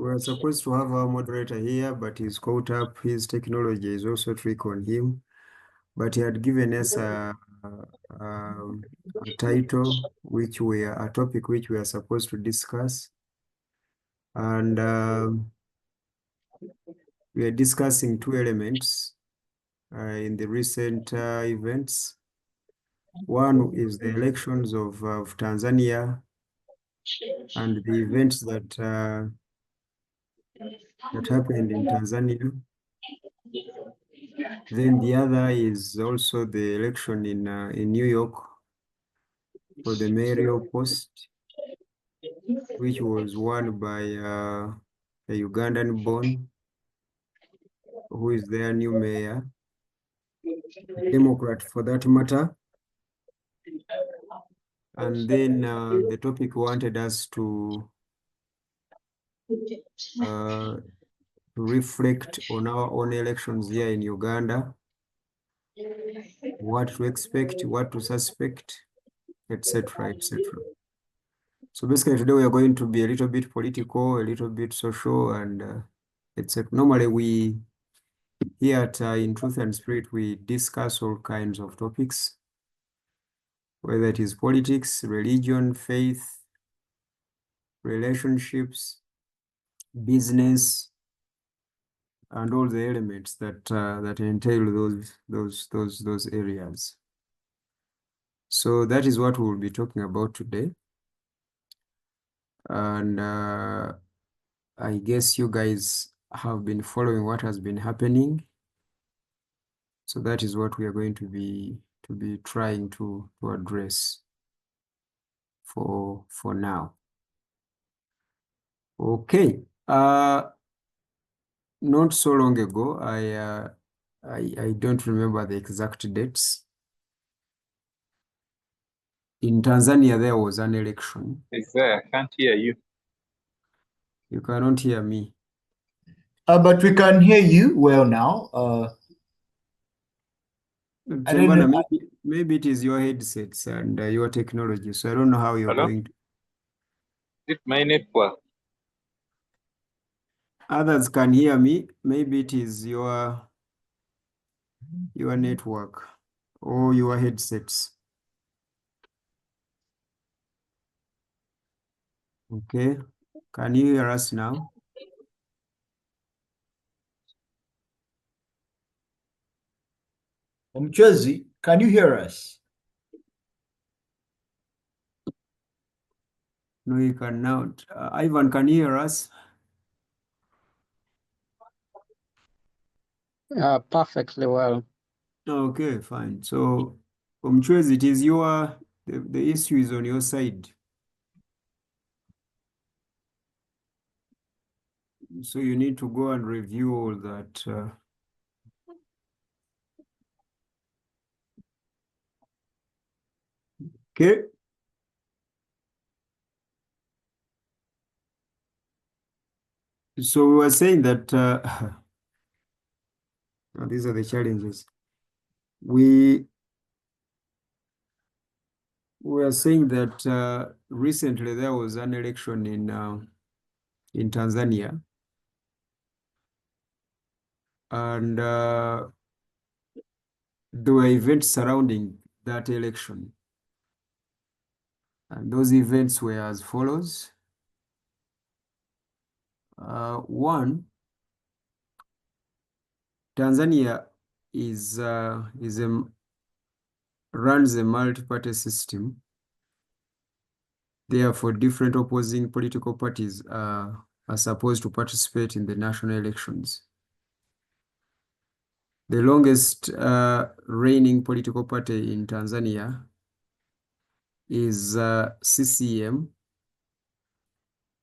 We're supposed to have our moderator here, but he's caught up. His technology is also trick on him. But he had given us a title, a topic which we are supposed to discuss. And we are discussing two elements in the recent events. One is the elections of Tanzania and the events that happened in Tanzania. Then the other is also the election in New York for the mayoral post, which was won by a Ugandan born, who is their new mayor, a Democrat for that matter. And then the topic wanted us to reflect on our own elections here in Uganda, what to expect, what to suspect, etc., etc. So basically today we are going to be a little bit political, a little bit social, and etc. Normally we here at In Truth and Spirit, we discuss all kinds of topics, whether it is politics, religion, faith, relationships, business, and all the elements that entail those areas. So that is what we will be talking about today. And I guess you guys have been following what has been happening. So that is what we are going to be trying to address for now. Okay. Not so long ago, I don't remember the exact dates. In Tanzania, there was an election. I can't hear you. You cannot hear me. But we can hear you well now. I don't Chambana, know. maybe it is your headsets and your technology. So I don't know how you're Hello? going to. Is it my network? Others can hear me. Maybe it is your network or your headsets. Okay. Can you hear us now? Jersey, can you hear us? No, you cannot. Ivan, can you hear us? Perfectly well. Okay, fine. So, Mchwezi, it is the issue is on your side. So you need to go and review all that. Okay. So we were saying that these are the challenges. We were saying that recently there was an election in Tanzania, and there were events surrounding that election. And those events were as follows. One, Tanzania runs a multi-party system. Therefore, different opposing political parties are supposed to participate in the national elections. The longest reigning political party in Tanzania is CCM,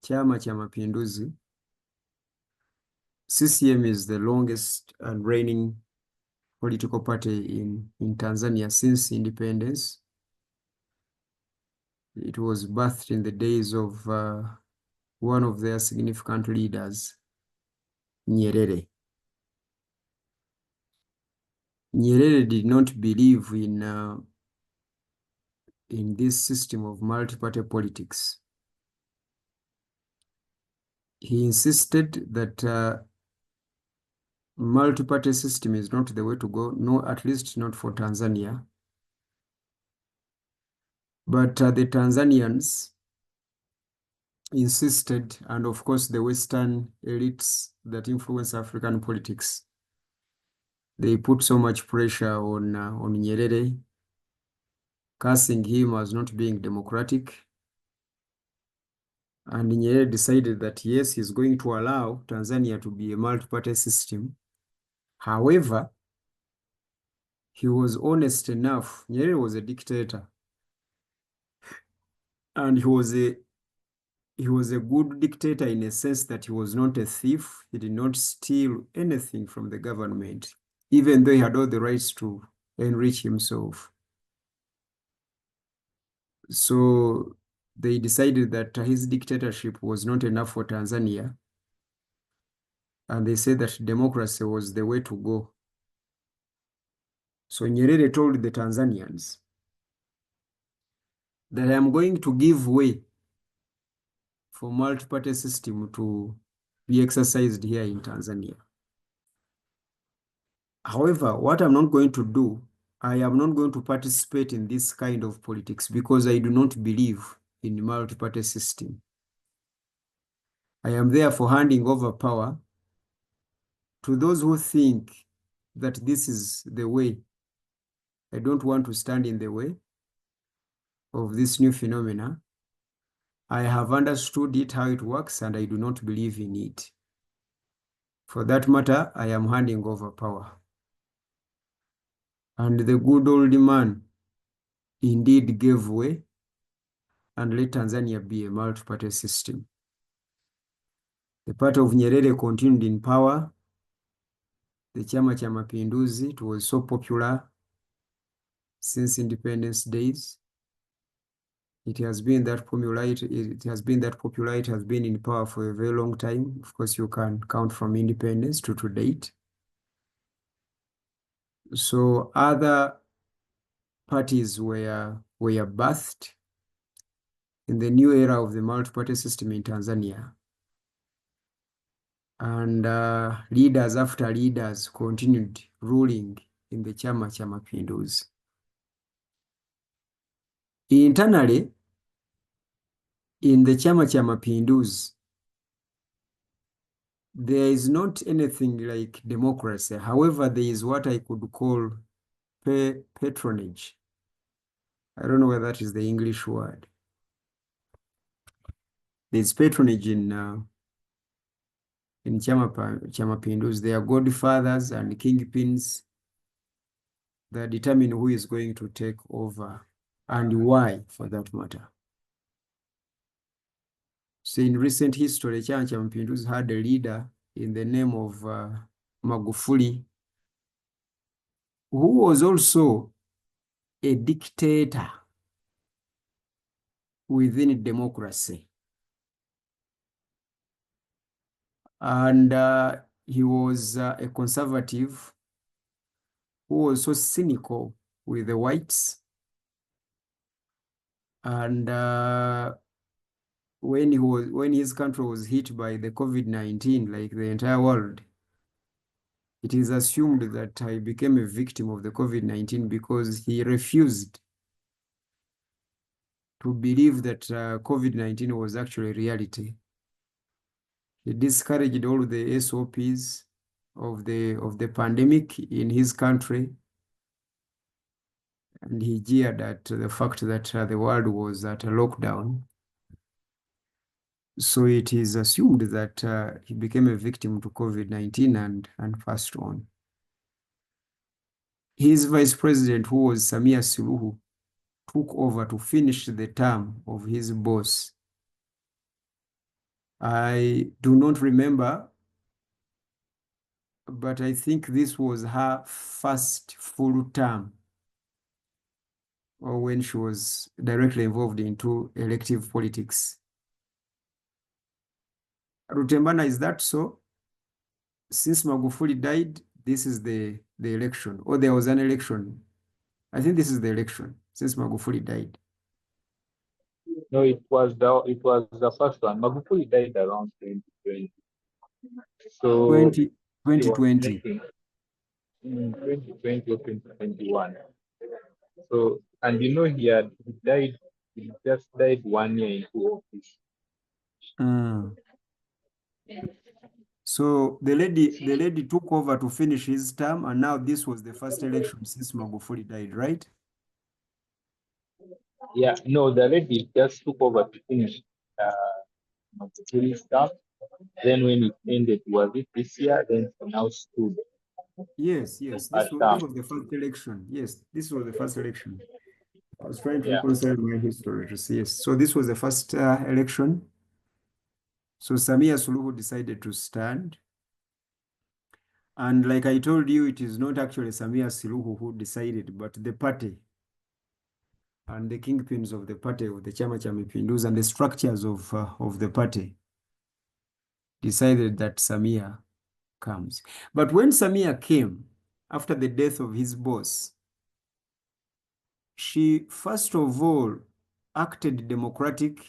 Chama cha Mapinduzi. CCM is the longest and reigning political party in Tanzania since independence. It was birthed in the days of one of their significant leaders, Nyerere. Nyerere did not believe in this system of multi-party politics. he insisted that multi-party system is not the way to go, no, at least not for Tanzania. But the Tanzanians insisted, and of course the Western elites that influence African politics, they put so much pressure on Nyerere, cursing him as not being democratic. And Nyerere decided that yes, he's going to allow Tanzania to be a multi-party system. However, he was honest enough. Nyerere was a dictator, and he was a good dictator in a sense that he was not a thief. He did not steal anything from the government, even though he had all the rights to enrich himself. So they decided that his dictatorship was not enough for Tanzania, and they said that democracy was the way to go. So Nyerere told the Tanzanians that I am going to give way for multi-party system to be exercised here in Tanzania. However, what I'm not going to do, I am not going to participate in this kind of politics because I do not believe in multi-party system. I am therefore handing over power to those who think that this is the way. I don't want to stand in the way of this new phenomena. I have understood it, how it works, and I do not believe in it. For that matter, I am handing over power. And the good old man indeed gave way and let Tanzania be a multi-party system. The party of Nyerere continued in power. The Chama cha Mapinduzi, it was so popular since independence days. It has been that popular. It has been that popular. It has been in power for a very long time. Of course, you can count from independence to date. So other parties were birthed in the new era of the multi-party system in Tanzania. And leaders after leaders continued ruling in the Chama cha Mapinduzi. Internally, in the Chama cha Mapinduzi, there is not anything like democracy. However, there is what I could call patronage. I don't know whether that is the English word. There's patronage in Chama Mapinduzi. They are godfathers and kingpins that determine who is going to take over and why, for that matter. So in recent history, Chama cha Mapinduzi had a leader in the name of Magufuli, who was also a dictator within democracy. And he was a conservative who was so cynical with the whites. And when his country was hit by the COVID-19, like the entire world, it is assumed that he became a victim of the COVID-19 because he refused to believe that COVID-19 was actually reality. He discouraged all the SOPs of the pandemic in his country, and he jeered at the fact that the world was at a lockdown. So it is assumed that he became a victim to COVID-19 and passed on. His vice president, who was Samia Suluhu, took over to finish the term of his boss. I do not remember, but I think this was her first full term, or when she was directly involved into elective politics. Rutembana, is that so? Since Magufuli died, this is the election, or there was an election. I think this is the election since Magufuli died. No, it was the first one. Magufuli died around 2020. So 20, he was 2020. making in 2020 or 2021. So, and he just died 1 year into office. Mm. So the lady took over to finish his term, and now this was the first election since Magufuli died, right? Yeah, no, the lady just took over to finish Magufuli's stuff. Then when it ended, was it this year? Then she now stood Yes, for yes. her This term. was the first election. Yes, this was the first election. I was trying to Yeah. reconcile my history to see. Yes. So this was the first election. So Samia Suluhu decided to stand. And like I told you, it is not actually Samia Suluhu who decided, but the party and the kingpins of the party, of the Chama cha Mapinduzi, and the structures of the party decided that Samia comes. But when Samia came, after the death of his boss, she first of all acted democratic,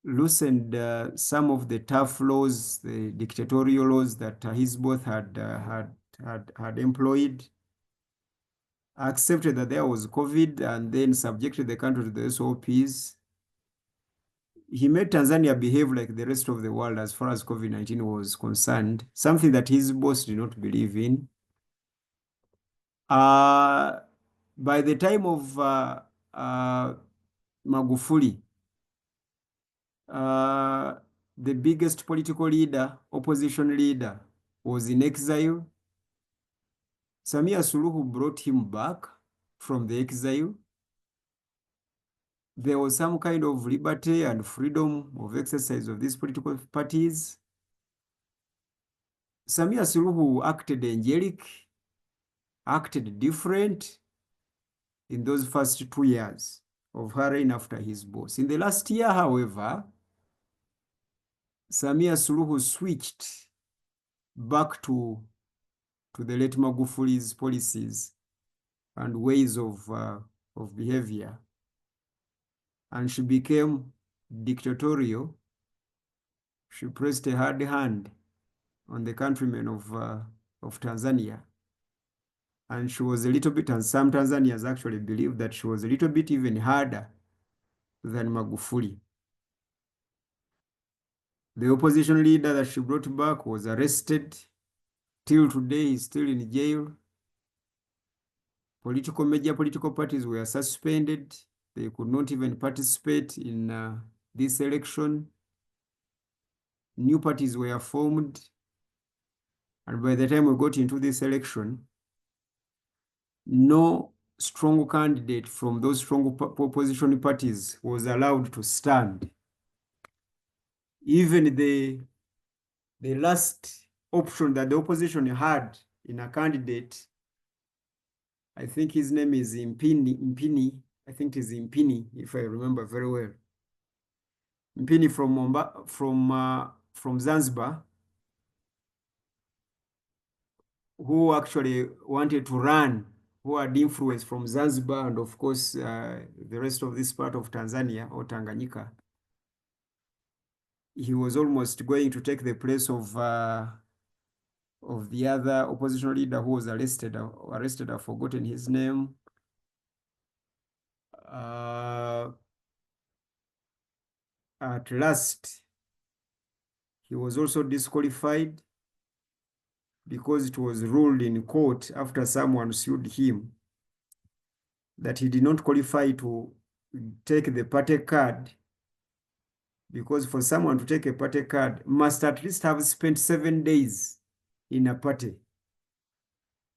loosened some of the tough laws, the dictatorial laws that his boss had employed, accepted that there was COVID, and then subjected the country to the SOPs. He made Tanzania behave like the rest of the world as far as COVID-19 was concerned, something that his boss did not believe in. By the time of Magufuli, uh, the biggest political leader, opposition leader, was in exile. Samia Suluhu brought him back from the exile. There was some kind of liberty and freedom of exercise of these political parties. Samia Suluhu acted angelic, acted different in those first 2 years of her reign after his boss. In the last year, however, Samia Suluhu switched back to the late Magufuli's policies and ways of behavior. And she became dictatorial. She pressed a hard hand on the countrymen of Tanzania. And she was a little bit, and some Tanzanians actually believe that she was a little bit even harder than Magufuli. The opposition leader that she brought back was arrested. Till today, he's still in jail. Major political parties were suspended. They could not even participate in this election. New parties were formed. And by the time we got into this election, no strong candidate from those strong opposition parties was allowed to stand. Even the last option that the opposition had in a candidate, I think his name is Mpini. I think it is Mpini, if I remember very well. Mpini from Zanzibar, who actually wanted to run, who had influence from Zanzibar and of course the rest of this part of Tanzania or Tanganyika. He was almost going to take the place of the other opposition leader who was arrested. I've forgotten his name. At last, he was also disqualified because it was ruled in court after someone sued him that he did not qualify to take the party card, because for someone to take a party card must at least have spent 7 days in a party.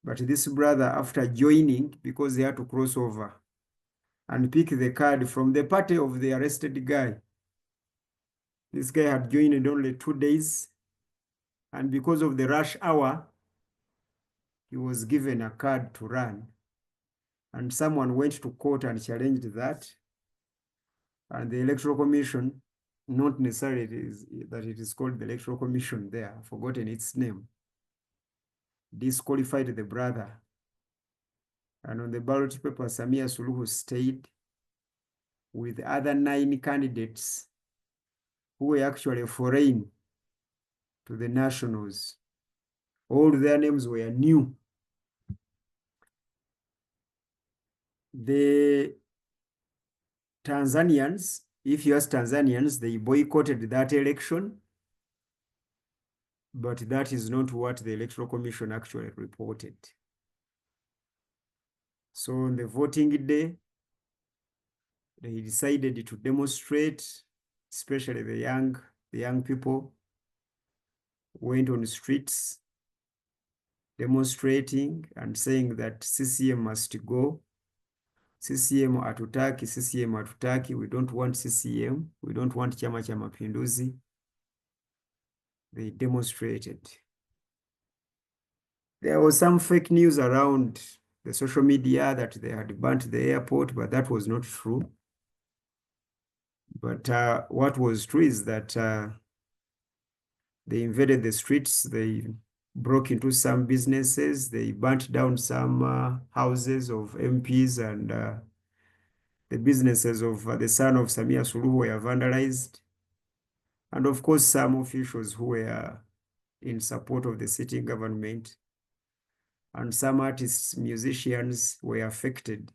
But this brother, after joining, because he had to cross over and pick the card from the party of the arrested guy, this guy had joined in only 2 days. And because of the rush hour, he was given a card to run. And someone went to court and challenged that. And the Electoral Commission, not necessarily that it is called the Electoral Commission there, I've forgotten its name, disqualified the brother. And on the ballot paper, Samia Suluhu stayed. with other 9 candidates who were actually foreign to the nationals. All their names were new. The Tanzanians, if you ask Tanzanians, they boycotted that election, but that is not what the Electoral Commission actually reported. So on the voting day, they decided to demonstrate, especially the young people went on the streets demonstrating and saying that CCM must go. CCM hatutaki, CCM hatutaki, we don't want CCM, we don't want Chama cha Mapinduzi. They demonstrated. There was some fake news around the social media that they had burnt the airport, but that was not true. But what was true is that they invaded the streets, they broke into some businesses, they burnt down some houses of MPs, and the businesses of the son of Samia Suluhu were vandalized. And of course, some officials who were in support of the sitting government, and some artists, musicians were affected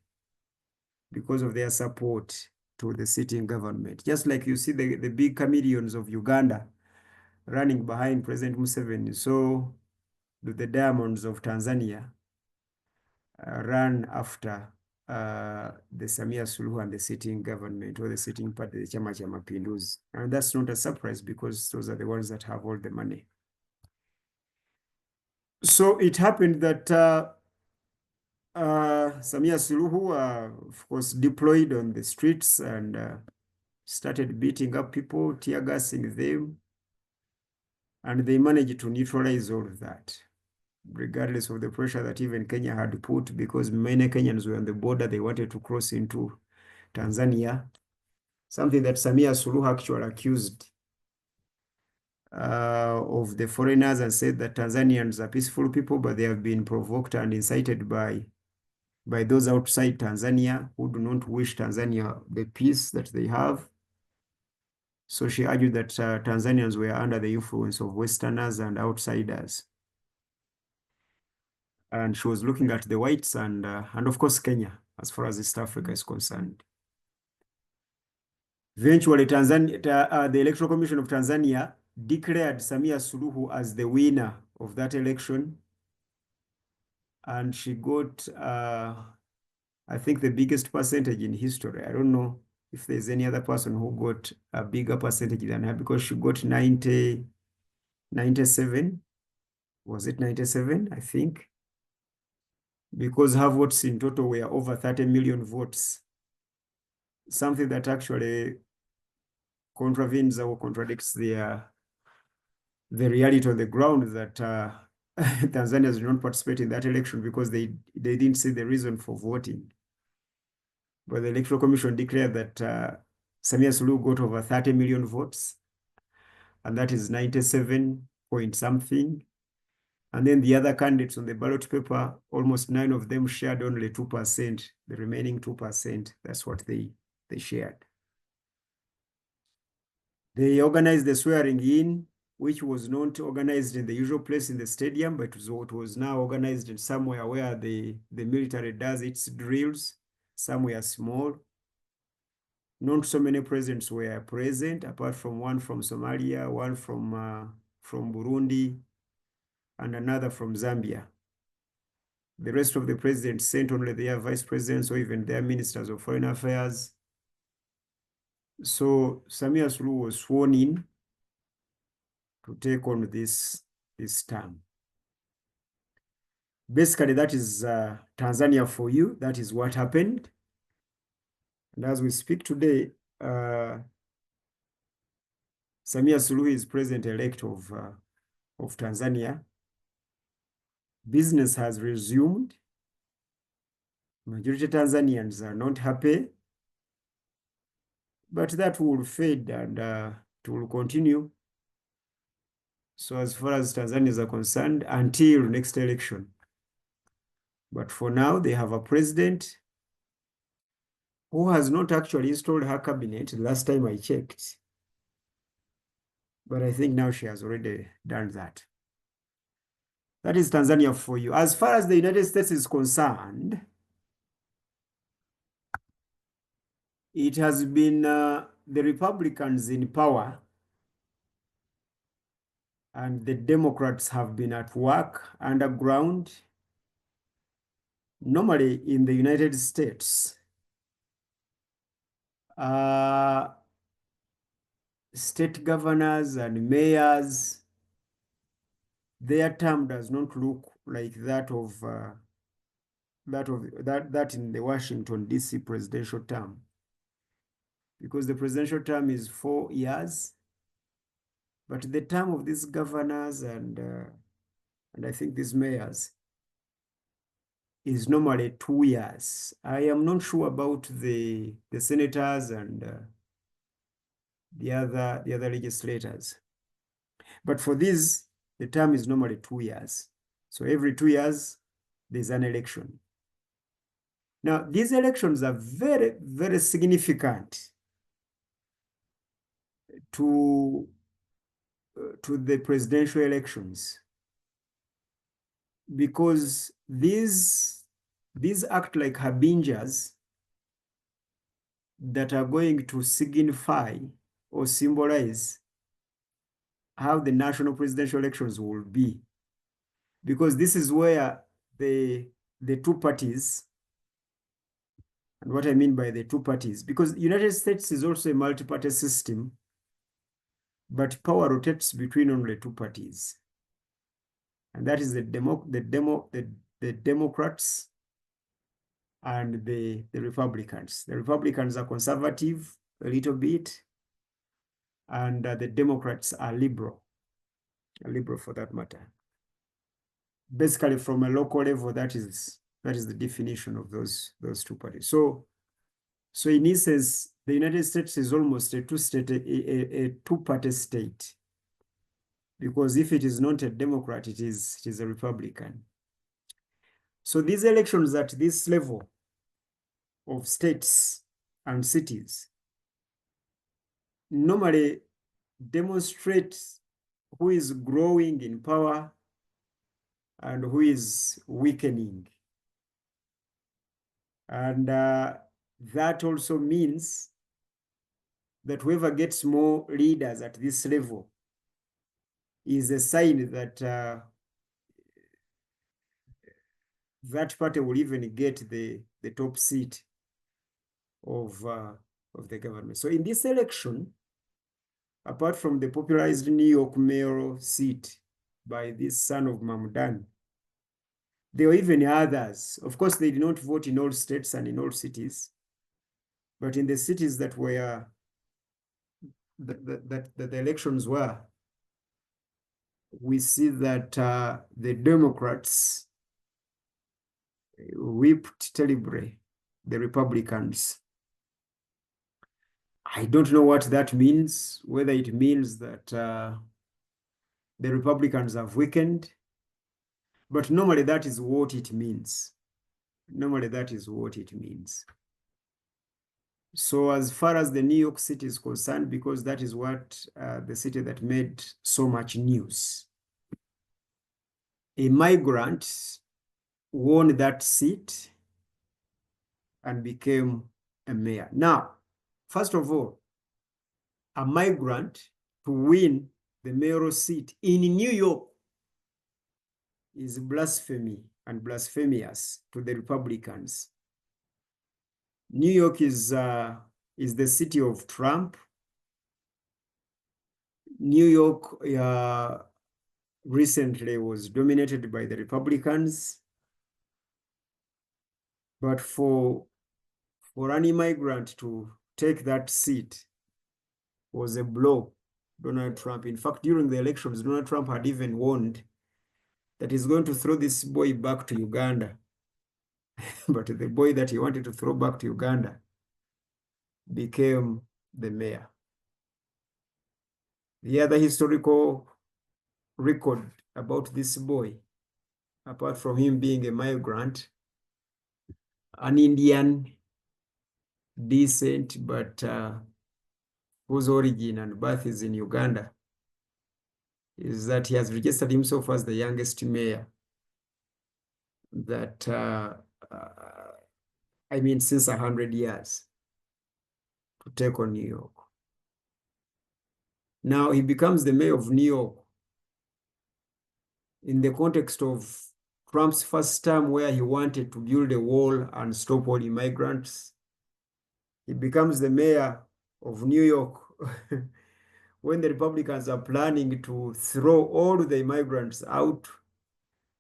because of their support to the sitting government. Just like you see the big chameleons of Uganda running behind President Museveni, so do the diamonds of Tanzania run after the Samia Suluhu and the sitting government, or the sitting party, the Chama cha Mapinduzi. And that's not a surprise because those are the ones that have all the money. So it happened that Samia Suluhu, of course, deployed on the streets and started beating up people, tear gassing them, and they managed to neutralize all of that, regardless of the pressure that even Kenya had put, because many Kenyans were on the border, they wanted to cross into Tanzania, something that Samia Suluhu actually accused of the foreigners and said that Tanzanians are peaceful people, but they have been provoked and incited by those outside Tanzania who do not wish Tanzania the peace that they have. So she argued that Tanzanians were under the influence of Westerners and outsiders. And she was looking at the whites and of course Kenya, as far as East Africa is concerned. Eventually, the Electoral Commission of Tanzania declared Samia Suluhu as the winner of that election. And she got, I think, the biggest percentage in history. I don't know if there's any other person who got a bigger percentage than her, because she got 97. Was it 97? I think. Because her votes in total were over 30 million votes. Something that actually contravenes or contradicts the reality on the ground, that Tanzanians did not participate in that election because they didn't see the reason for voting. But the Electoral Commission declared that Samia Suluhu got over 30 million votes, and that is 97 point something. And then the other candidates on the ballot paper, almost 9 of them shared only 2%. The remaining 2%, that's what they shared. They organized the swearing in, which was not organized in the usual place in the stadium, but it was now organized in somewhere where the military does its drills, somewhere small. Not so many presidents were present, apart from one from Somalia, one from Burundi, and another from Zambia. The rest of the presidents sent only their vice presidents or even their ministers of foreign affairs. So Samia Suluhu was sworn in to take on this term. Basically, that is Tanzania for you. That is what happened. And as we speak today, Samia Suluhu is president-elect of Tanzania. Business has resumed. Majority Tanzanians are not happy, but that will fade and it will continue. So as far as Tanzanians are concerned, until next election. But for now, they have a president who has not actually installed her cabinet the last time I checked. But I think now she has already done that. That is Tanzania for you. As far as the United States is concerned, it has been the Republicans in power and the Democrats have been at work underground. Normally in the United States, state governors and mayors, their term does not look like that in the Washington DC presidential term, because the presidential term is 4 years, but the term of these governors and I think these mayors is normally 2 years. I am not sure about the senators and the other legislators, but for these the term is normally 2 years. So every 2 years there's an election. Now these elections are very, very significant to the presidential elections, because these act like harbingers that are going to signify or symbolize how the national presidential elections will be, because this is where the two parties, and what I mean by the two parties, because the United States is also a multi-party system, but power rotates between only two parties, and that is the Democrats and the Republicans. The Republicans are conservative a little bit, and the Democrats are liberal for that matter. Basically, from a local level, that is the definition of those two parties. So in essence, the United States is almost a two-party state, because if it is not a Democrat, it is a Republican. So these elections at this level of states and cities normally demonstrate who is growing in power and who is weakening. And that also means that whoever gets more leaders at this level is a sign that that party will even get the top seat of the government. So in this election, apart from the popularized New York mayoral seat by this son of Mamdani, there were even others. Of course, they did not vote in all states and in all cities, but in the cities that were that the elections were, we see that the Democrats whipped terribly the Republicans. I don't know what that means, whether it means that the Republicans have weakened, but normally that is what it means. Normally that is what it means. So as far as the New York City is concerned, because that is what the city that made so much news, a migrant won that seat and became a mayor. Now, first of all, a migrant to win the mayoral seat in New York is blasphemy and blasphemous to the Republicans. New York is the city of Trump. New York recently was dominated by the Republicans, but for an immigrant to take that seat was a blow. Donald Trump, in fact, during the elections, Donald Trump had even warned that he's going to throw this boy back to Uganda. But the boy that he wanted to throw back to Uganda became the mayor. The other historical record about this boy, apart from him being a migrant, an Indian decent, but whose origin and birth is in Uganda, is that he has registered himself as the youngest mayor that, I mean, since 100 years to take on New York. Now he becomes the mayor of New York in the context of Trump's first term, where he wanted to build a wall and stop all immigrants. He becomes the mayor of New York when the Republicans are planning to throw all the immigrants out.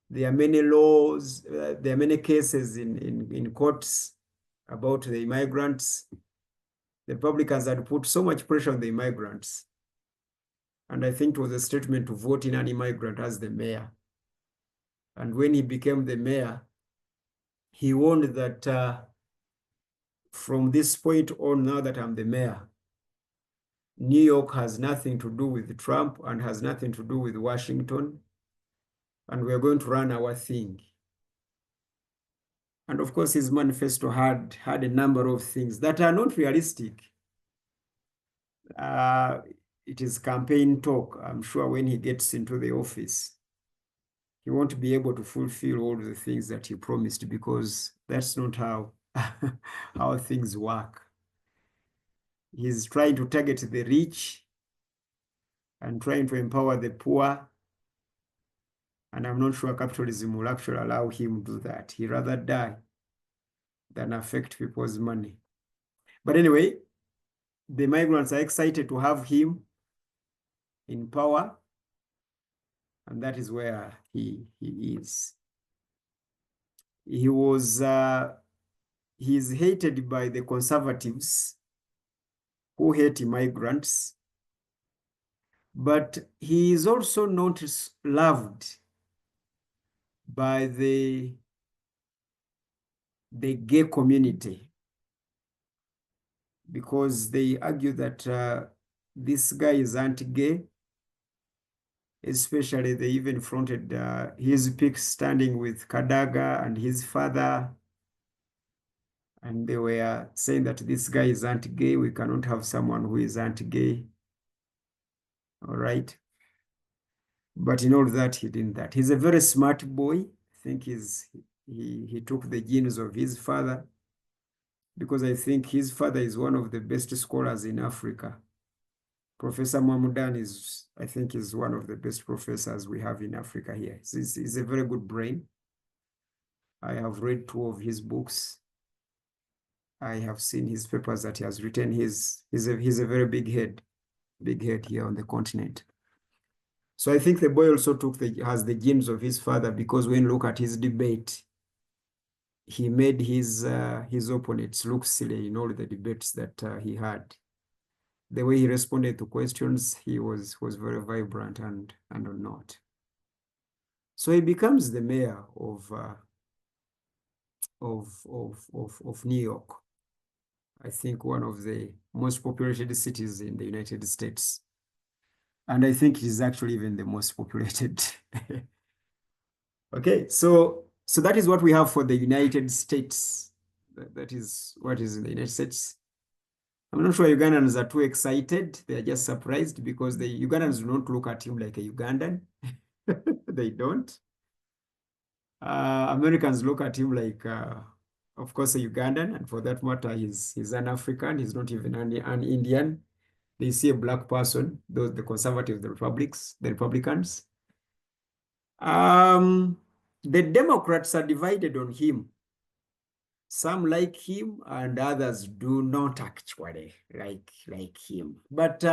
There are many laws, there are many cases in courts about the immigrants. The Republicans had put so much pressure on the immigrants. And I think it was a statement to vote in an immigrant as the mayor. And when he became the mayor, he warned that from this point on, now that I'm the mayor, New York has nothing to do with Trump and has nothing to do with Washington, and we're going to run our thing. And of course, his manifesto had a number of things that are not realistic. It is campaign talk. I'm sure when he gets into the office, he won't be able to fulfill all the things that he promised, because that's not how, how things work. He's trying to target the rich and trying to empower the poor. And I'm not sure capitalism will actually allow him to do that. He'd rather die than affect people's money. But anyway, the migrants are excited to have him in power. And that is where he is. He's hated by the conservatives who hate immigrants, but he is also not loved by the gay community, because they argue that this guy is anti-gay. Especially, they even fronted his pic standing with Kadaga and his father. And they were saying that this guy is anti-gay. We cannot have someone who is anti-gay. All right. But in all that, he did that. He's a very smart boy. I think he took the genes of his father, because I think his father is one of the best scholars in Africa. Professor Mamudan is, I think, is one of the best professors we have in Africa here. He's a very good brain. I have read 2 of his books. I have seen his papers that he has written. He's a very big head here on the continent. So I think the boy also has the genes of his father, because when you look at his debate, he made his opponents look silly in all the debates that he had. The way he responded to questions, he was very vibrant and not. So he becomes the mayor of New York. I think one of the most populated cities in the United States. And I think it is actually even the most populated. Okay, so that is what we have for the United States. That is what is in the United States. I'm not sure Ugandans are too excited. They are just surprised, because the Ugandans do not look at him like a Ugandan. They don't. Americans look at him like, of course, a Ugandan, and for that matter, he's an African. He's not even an Indian. They see a black person, the conservatives, the Republicans. The Democrats are divided on him. Some like him and others do not actually like him. But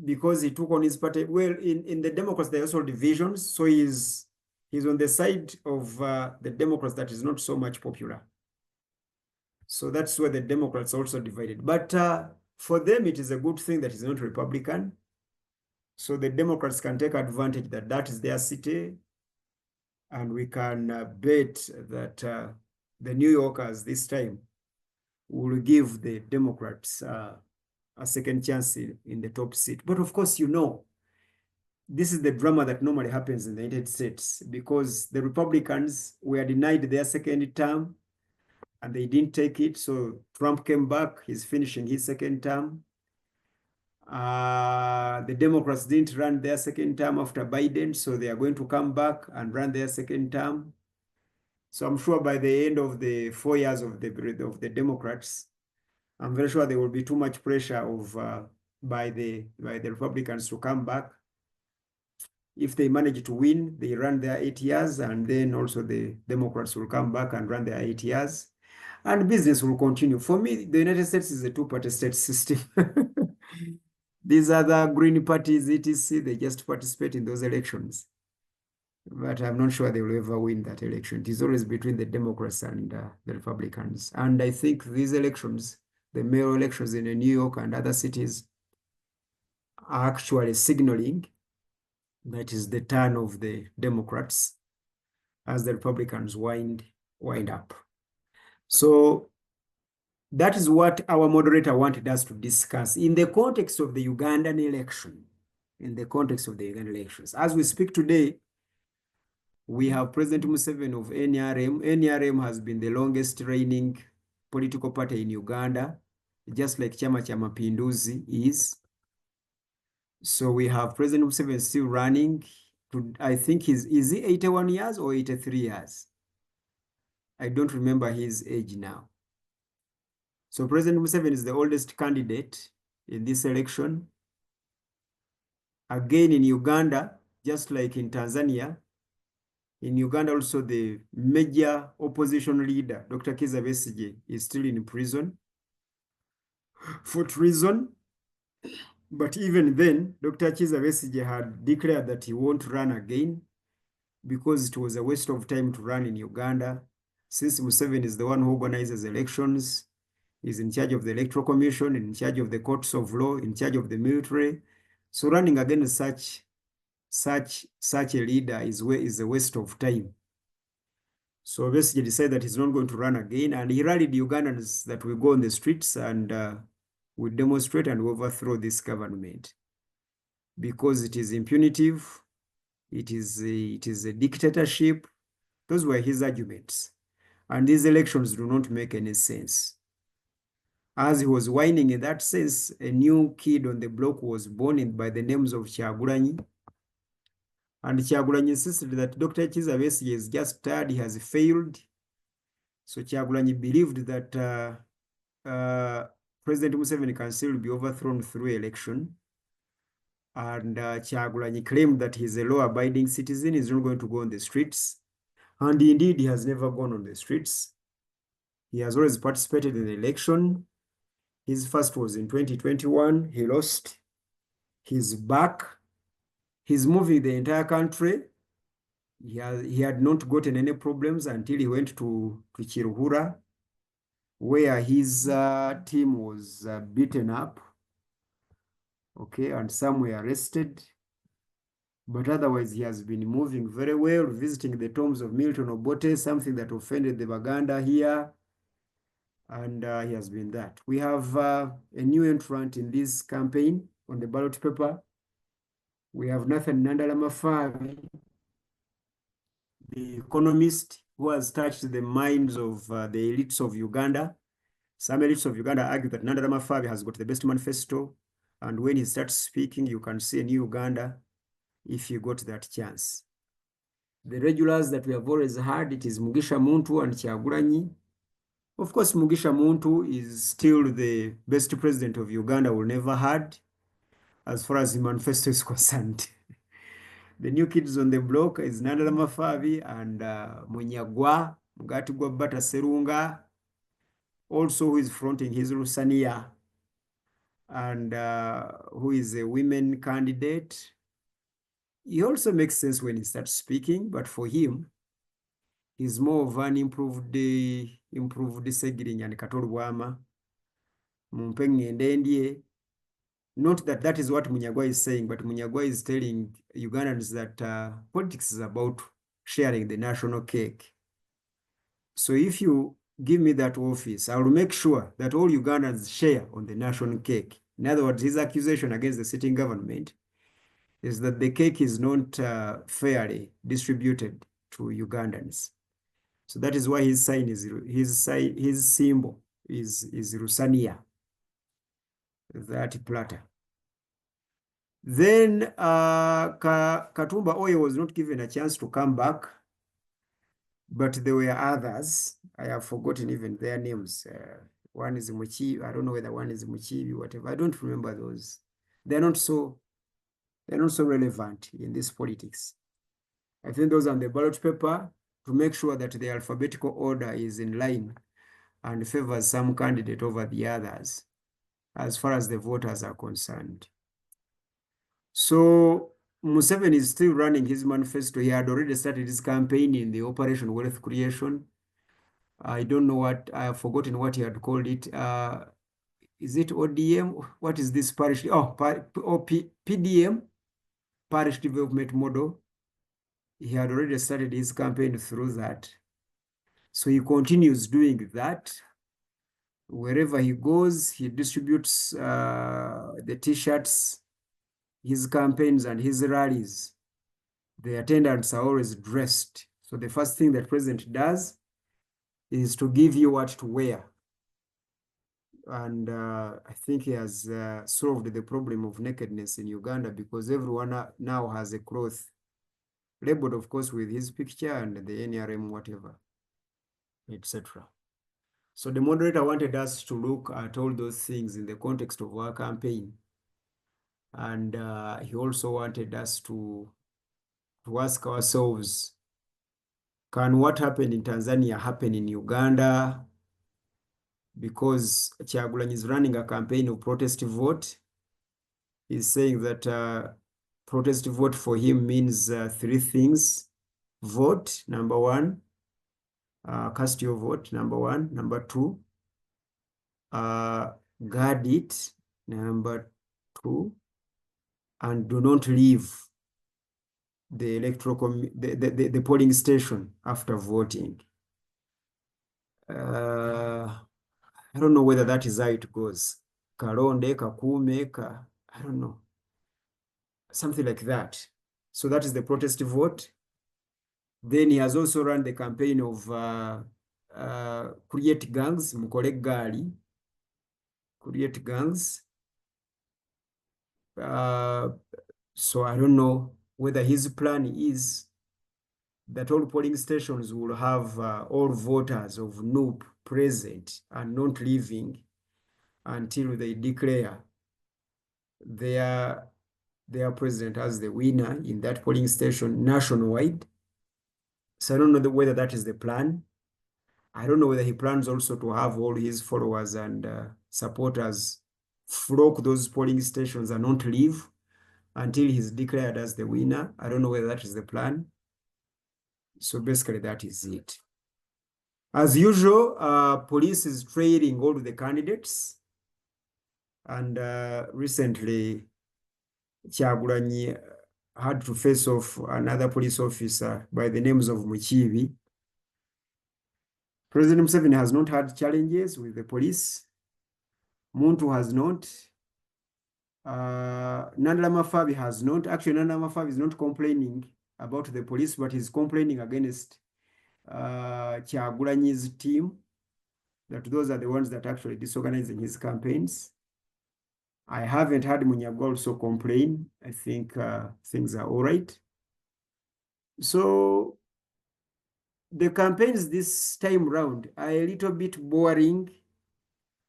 because he took on his party, well, in the Democrats, there are also divisions. So he's on the side of the Democrats that is not so much popular. So that's where the Democrats are also divided. But for them, it is a good thing that he's not Republican. So the Democrats can take advantage that is their city. And we can bet that the New Yorkers this time will give the Democrats a second chance in the top seat. But of course, this is the drama that normally happens in the United States, because the Republicans were denied their second term. and they didn't take it. So Trump came back. He's finishing his second term. The Democrats didn't run their second term after Biden, so they are going to come back and run their second term. So I'm sure by the end of the 4 years of the Democrats, I'm very sure there will be too much pressure of by the Republicans to come back. If they manage to win, they run their 8 years, and then also the Democrats will come back and run their 8 years, and business will continue. For me, the United States is a two-party state system. These other green parties, etc., they just participate in those elections. But I'm not sure they will ever win that election. It is always between the Democrats and the Republicans. And I think these elections, the mayoral elections in New York and other cities, are actually signaling that is the turn of the Democrats as the Republicans wind up. So that is what our moderator wanted us to discuss in the context of the Ugandan election. In the context of the Ugandan elections. As we speak today, we have President Museveni of NRM. NRM has been the longest reigning political party in Uganda, just like Chama cha Mapinduzi is. So we have President Museveni still running. I think is he 81 years or 83 years? I don't remember his age now. So President Museveni is the oldest candidate in this election. Again, in Uganda, just like in Tanzania, in Uganda also the major opposition leader, Dr. Kizza Besigye, is still in prison for treason. But even then, Dr. Kizza Besigye had declared that he won't run again because it was a waste of time to run in Uganda. Since Museveni is the one who organizes elections, is in charge of the Electoral Commission, in charge of the courts of law, in charge of the military. So running against such a leader is a waste of time. So basically decided that he's not going to run again, and he rallied Ugandans that we go on the streets and we demonstrate and overthrow this government because it is impunitive, it is a dictatorship. Those were his arguments, and these elections do not make any sense. As he was whining in that sense, a new kid on the block was born by the names of Kyagulanyi. And Kyagulanyi insisted that Dr. Kizza Besigye is just tired, he has failed. So Kyagulanyi believed that President Museveni can still be overthrown through election. And Kyagulanyi claimed that he's a law-abiding citizen, he's not going to go on the streets. And indeed, he has never gone on the streets. He has always participated in the election. His first was in 2021. He lost. He's back. He's moving the entire country. He had not gotten any problems until he went to Kiruhura, where his team was beaten up. Okay, and some were arrested. But otherwise, he has been moving very well, visiting the tombs of Milton Obote, something that offended the Baganda here. And he has been that. We have a new entrant in this campaign on the ballot paper. We have Nathan Nandala Mafabi, the economist who has touched the minds of the elites of Uganda. Some elites of Uganda argue that Nandala Mafabi has got the best manifesto. And when he starts speaking, you can see a new Uganda if you got that chance. The regulars that we have always had, it is Mugisha Muntu and Kyagulanyi. Of course, Mugisha Muntu is still the best president of Uganda we'll never had, as far as the manifesto is concerned. The new kids on the block is Nandala Mafabi and Munyagwa, Mugatigwa Bata Serunga, also who is fronting his Lusania, and who is a women candidate. He also makes sense when he starts speaking, but for him, he's more of an improved Segirinya and Katolwama, Mumpengende. Not that that is what Munyagwa is saying, but Munyagwa is telling Ugandans that politics is about sharing the national cake. So if you give me that office, I will make sure that all Ugandans share on the national cake. In other words, his accusation against the sitting government is that the cake is not fairly distributed to Ugandans. So that is why his sign is his symbol is Rusania, that platter. Then Katumba Oyo was not given a chance to come back, but there were others. I have forgotten even their names. One is Muchibi. I don't know whether one is Muchibi, whatever. I don't remember those. They're not so relevant in this politics. I think those on the ballot paper to make sure that the alphabetical order is in line and favors some candidate over the others as far as the voters are concerned. So Museveni is still running his manifesto. He had already started his campaign in the Operation Wealth Creation. I don't know what, I have forgotten what he had called it. Is it ODM? What is this parish? Oh, PDM, Parish Development Model. He had already started his campaign through that. So he continues doing that. Wherever he goes, he distributes the T-shirts, his campaigns and his rallies. The attendants are always dressed. So the first thing that president does is to give you what to wear. And I think he has solved the problem of nakedness in Uganda because everyone now has a cloth labeled, of course, with his picture and the NRM, whatever, etc. So the moderator wanted us to look at all those things in the context of our campaign. And he also wanted us to ask ourselves, can what happened in Tanzania happen in Uganda? Because Kyagulanyi is running a campaign of protest vote. He's saying that protest vote for him means three things. Vote, number one. Cast your vote, number one. Number two, guard it, number two. And do not leave the electoral the polling station after voting. I don't know whether that is how it goes. Kalonde, kakume, I don't know. Something like that. So that is the protest vote. Then he has also run the campaign of create gangs, mukole gali, create gangs. So I don't know whether his plan is that all polling stations will have all voters of NUP present and not leaving until they declare their president as the winner in that polling station nationwide. So I don't know whether that is the plan. I don't know whether he plans also to have all his followers and supporters flock those polling stations and not leave until he's declared as the winner. I don't know whether that is the plan. So basically that is it. As usual, police is trailing all the candidates. And recently, Kyagulanyi had to face off another police officer by the names of Muchibi. President Museveni has not had challenges with the police. Muntu has not. Nandala Mafabi has not. Actually, Nandala Mafabi is not complaining about the police, but he's complaining against Kyagulanyi's team, that those are the ones that actually disorganizing his campaigns. I haven't had Munyago also complain. I think things are all right. So the campaigns this time round are a little bit boring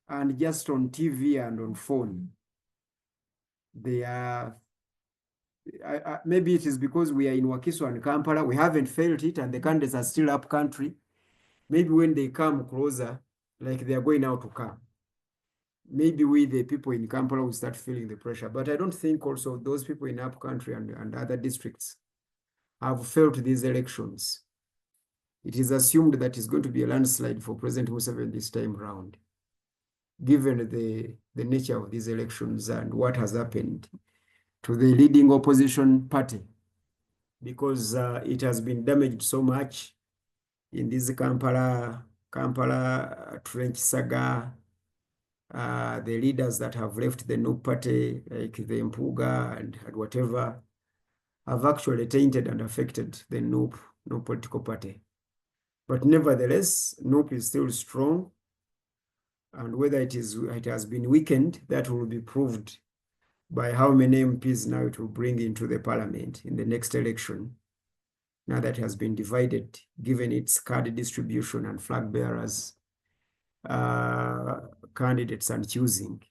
and just on TV and on phone. They are, maybe it is because we are in Wakiso and Kampala, we haven't felt it and the candidates are still up country. Maybe when they come closer, like they are going out to come, maybe we, the people in Kampala, will start feeling the pressure. But I don't think also those people in up country and other districts have felt these elections. It is assumed that it's going to be a landslide for President Museveni this time round, given the nature of these elections and what has happened to the leading opposition party, because it has been damaged so much in this Kampala trench saga. The leaders that have left the NUP party, like the Mpuga and whatever, have actually tainted and affected the NUP political party. But nevertheless, NUP is still strong. And whether it has been weakened, that will be proved by how many MPs now it will bring into the parliament in the next election. Now that it has been divided, given its card distribution and flag bearers, candidates and choosing.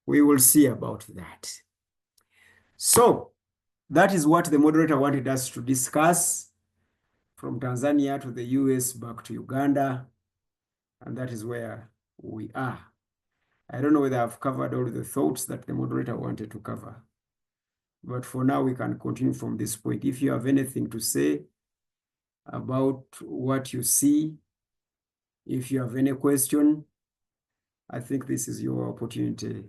We will see about that. So that is what the moderator wanted us to discuss, from Tanzania to the US back to Uganda. And that is where we are. I don't know whether I've covered all the thoughts that the moderator wanted to cover. But for now, we can continue from this point. If you have anything to say about what you see, if you have any question, I think this is your opportunity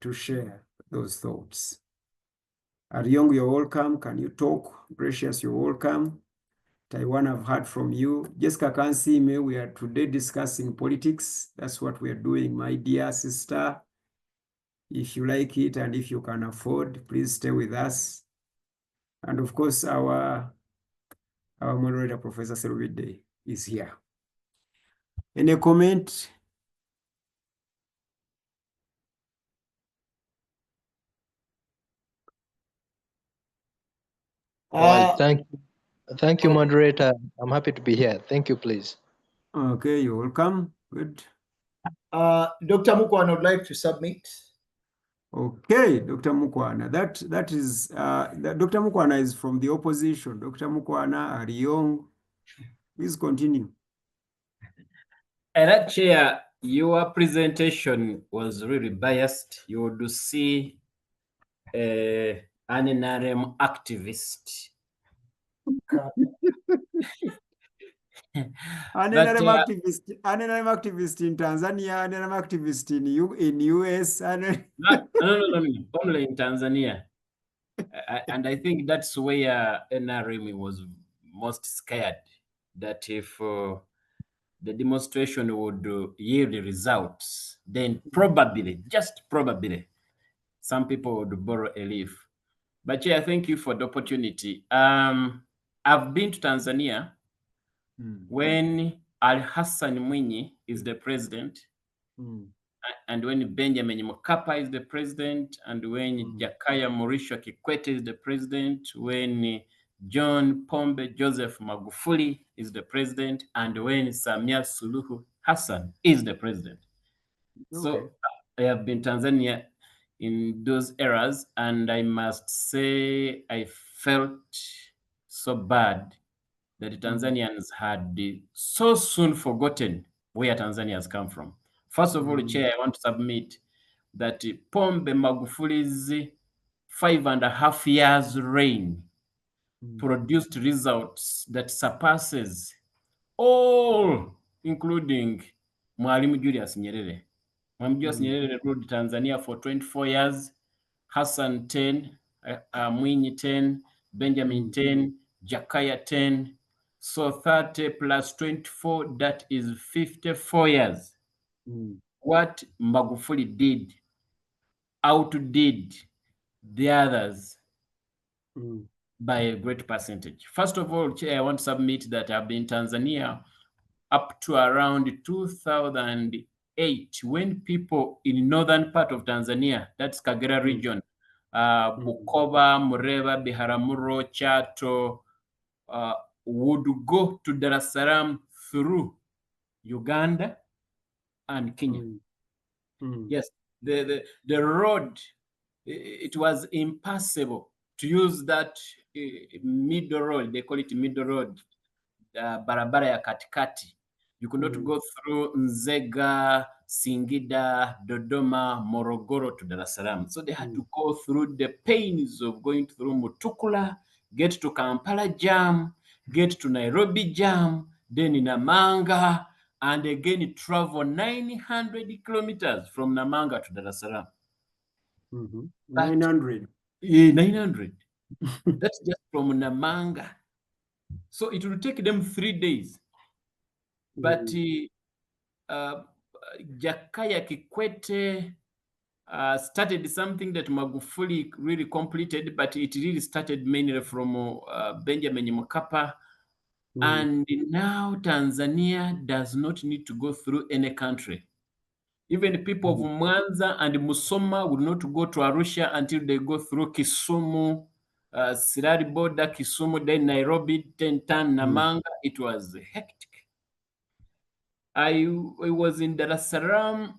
to share those thoughts. Ariong, you're welcome. Can you talk? Precious, you're welcome. Taiwan, I've heard from you. Jessica can't see me. We are today discussing politics. That's what we are doing, my dear sister. If you like it and if you can afford, please stay with us. And of course, our moderator, Professor Serwide, is here. Any comment? Well, thank you, moderator. I'm happy to be here. Thank you, please. Okay, you're welcome. Good. Dr. Mukwan would like to submit. Okay, Dr. Mukwana. That is Dr. Mukwana is from the opposition. Dr. Mukwana, Ariong, please continue. That chair, your presentation was really biased. You would see an NRM activist. An NRM activist in Tanzania, an NRM activist in US, no, only in Tanzania. And I think that's where NRM was most scared, that if the demonstration would yield results, then probably, just probably, some people would borrow a leaf. But yeah, thank you for the opportunity. I've been to Tanzania when Al Hassan Mwinyi is the president, and when Benjamin Mkapa is the president, and when Jakaya Mrisho Kikwete is the president, when John Pombe Joseph Magufuli is the president, and when Samia Suluhu Hassan is the president. Okay. So I have been Tanzania in those eras, and I must say I felt so bad that Tanzanians had so soon forgotten where Tanzania has come from. First of all, Chair, I want to submit that Pombe Magufuli's 5.5 years reign produced results that surpasses all, including Mwalimu Julius Nyerere. Mwalimu Julius Nyerere ruled Tanzania for 24 years, Hassan 10, Mwinyi 10, Benjamin 10, Jakaya 10. So 30 plus 24, that is 54 years. What Magufuli did outdid the others by a great percentage. First of all, Chair, I want to submit that I've been in Tanzania up to around 2008, when people in northern part of Tanzania, that's Kagera region, Bukoba, Mureba, Biharamulo, Chato, would go to Dar es Salaam through Uganda and Kenya. Yes, the road, it was impossible to use that middle road. They call it middle road, barabara ya katikati. You could not go through Nzega, Singida, Dodoma, Morogoro to Dar es Salaam. So they had to go through the pains of going through Mutukula, get to Kampala jam, get to Nairobi jam, then Namanga, and again travel 900 kilometers from Namanga to Dar es Salaam. 900. 900. That's just from Namanga. So it will take them 3 days. But Jakaya Kikwete started something that Magufuli really completed, but it really started mainly from Benjamin Mkapa. And now Tanzania does not need to go through any country. Even people of Mwanza and Musoma will not go to Arusha until they go through Kisumu, Sirari border, Kisumu, then Nairobi, Tentan, Namanga. It was hectic. I was in Dar es Salaam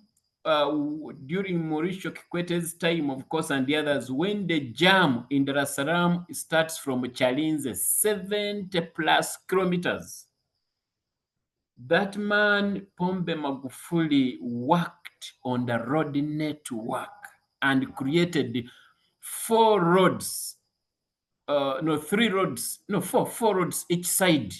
during Mauricio Kikwete's time, of course, and the others, when the jam in Dar es Salaam starts from Chalinze, 70 plus kilometers. That man, Pombe Magufuli, worked on the road network and created four roads, four roads each side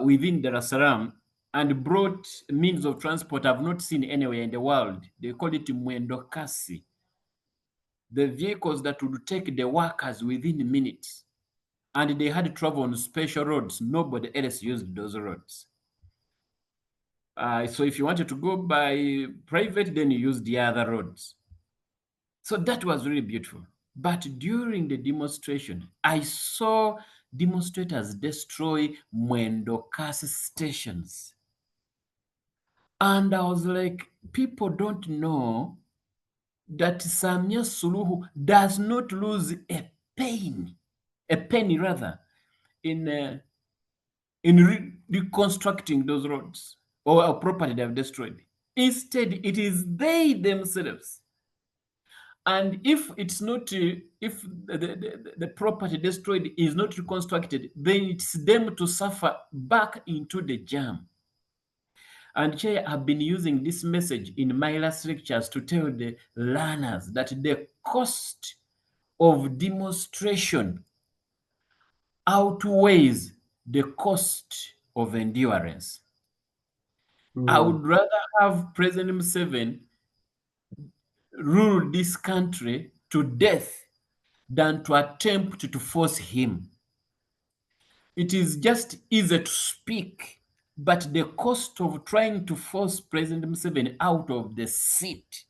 within Dar es Salaam, and brought means of transport I've not seen anywhere in the world. They call it Mwendo Kasi. The vehicles that would take the workers within minutes. And they had to travel on special roads. Nobody else used those roads. So if you wanted to go by private, then you use the other roads. So that was really beautiful. But during the demonstration, I saw demonstrators destroy Mwendo Kasi stations. And I was like, people don't know that Samia Suluhu does not lose a penny rather, in reconstructing those roads or property they have destroyed. Instead, it is they themselves. And if it's not, if the property destroyed is not reconstructed, then it's them to suffer back into the jam. And Chair, I've been using this message in my last lectures to tell the learners that the cost of demonstration outweighs the cost of endurance. I would rather have President Museveni rule this country to death than to attempt to force him. It is just easy to speak, but the cost of trying to force President Museveni out of the seat,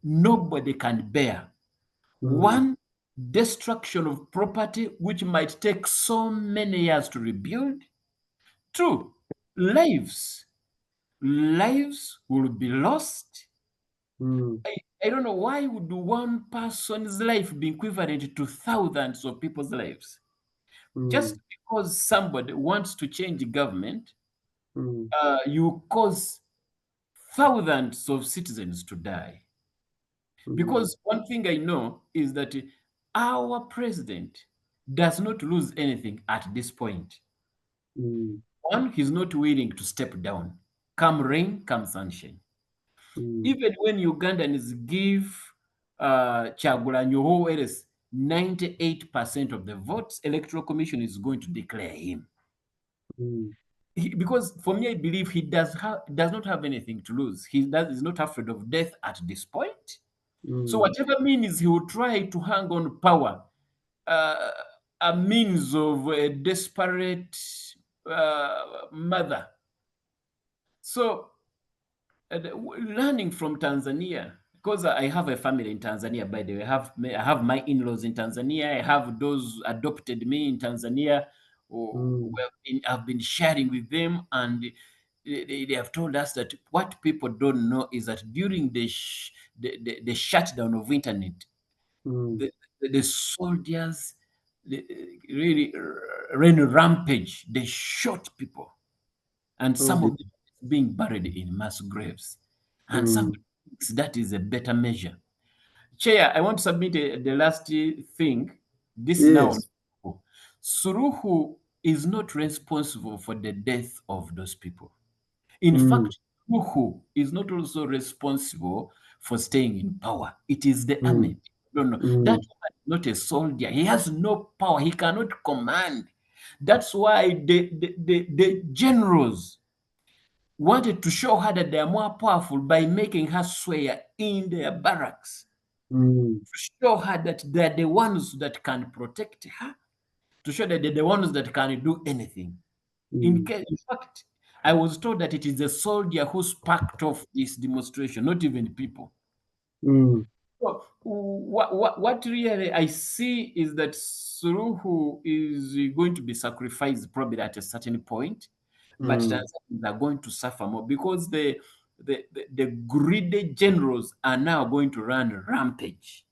nobody can bear. One, destruction of property, which might take so many years to rebuild. Two, lives. Lives will be lost. I don't know, why would one person's life be equivalent to thousands of people's lives? Just because somebody wants to change government, you cause thousands of citizens to die. Because one thing I know is that our president does not lose anything at this point. One, he's not willing to step down. Come rain, come sunshine. Even when Ugandans give Kyagulanyi or else 98% of the votes, Electoral Commission is going to declare him. Because for me, I believe he does not have anything to lose. He is not afraid of death at this point. So whatever means he will try to hang on power, a means of a desperate mother. So learning from Tanzania, because I have a family in Tanzania, by the way, I have my in-laws in Tanzania. I have those adopted me in Tanzania who I've been sharing with them, and they have told us that what people don't know is that during the shutdown of internet, the soldiers really ran rampage. They shot people, and some of them being buried in mass graves. And some thinks that is a better measure. Chair, I want to submit the last thing. This now, Suruhu is not responsible for the death of those people. In fact, Suruhu is not also responsible for staying in power. It is the army. No, that man is not a soldier. He has no power. He cannot command. That's why the generals wanted to show her that they are more powerful by making her swear in their barracks. To show her that they're the ones that can protect her, to show that they're the ones that can do anything. In fact, I was told that it is a soldier who sparked off this demonstration, not even people. So what really I see is that Suluhu is going to be sacrificed probably at a certain point, but Tanzanians are going to suffer more because the greedy generals are now going to run rampage.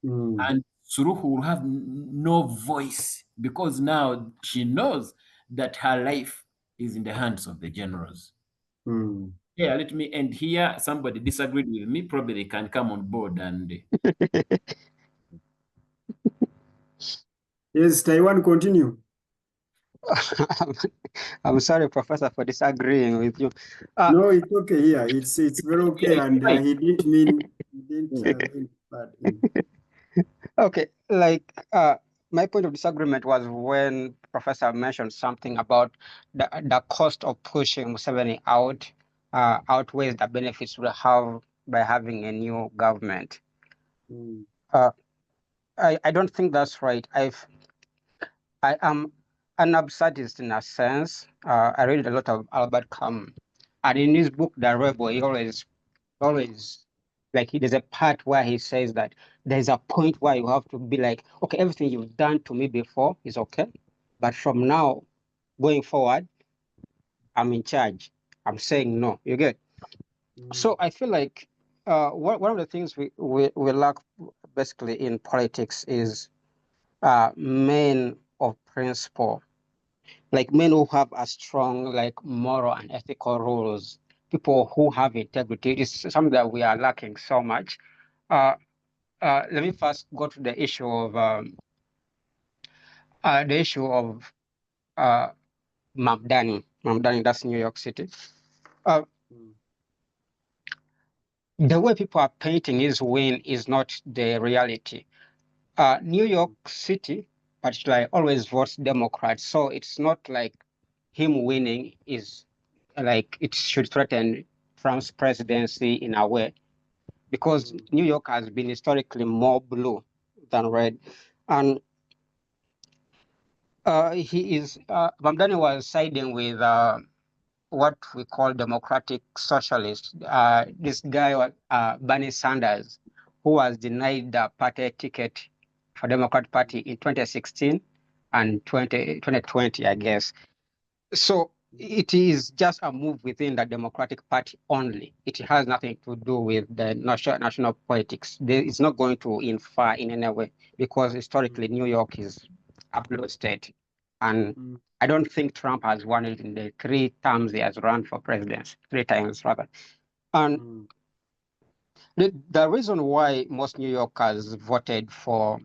And Suluhu will have no voice because now she knows that her life is in the hands of the generals. Yeah, let me end here. Somebody disagreed with me. Probably they can come on board and Yes, Taiwan, continue. I'm sorry, Professor, for disagreeing with you. No, it's okay here. It's very okay, and right. he didn't mean bad. Okay, like my point of disagreement was when Professor mentioned something about the cost of pushing Museveni out outweighs the benefits we have by having a new government. I don't think that's right. I am an absurdist in a sense. I read a lot of Albert Camus, and in his book The Rebel, he always like there's a part where he says that there's a point where you have to be like, okay, everything you've done to me before is okay, but from now going forward, I'm in charge. I'm saying no. You get? So I feel like one of the things we lack basically in politics is men of principle, like men who have a strong like moral and ethical rules, people who have integrity. It's something that we are lacking so much. Let me first go to the issue of Mamdani. Mamdani, that's New York City. The way people are painting his win is not the reality. New York City, particularly, always votes Democrat, so it's not like him winning is like it should threaten Trump's presidency in a way, because New York has been historically more blue than red, and Mamdani was siding with what we call democratic socialists. This guy, Bernie Sanders, who was denied the party ticket for Democratic Party in 2016 and 2020, I guess. So it is just a move within the Democratic Party only. It has nothing to do with the national politics. It's not going to infer in any way because historically New York is a blue state. And I don't think Trump has won it in the 3 terms he has run for president, 3 times rather. And the reason why most New Yorkers voted for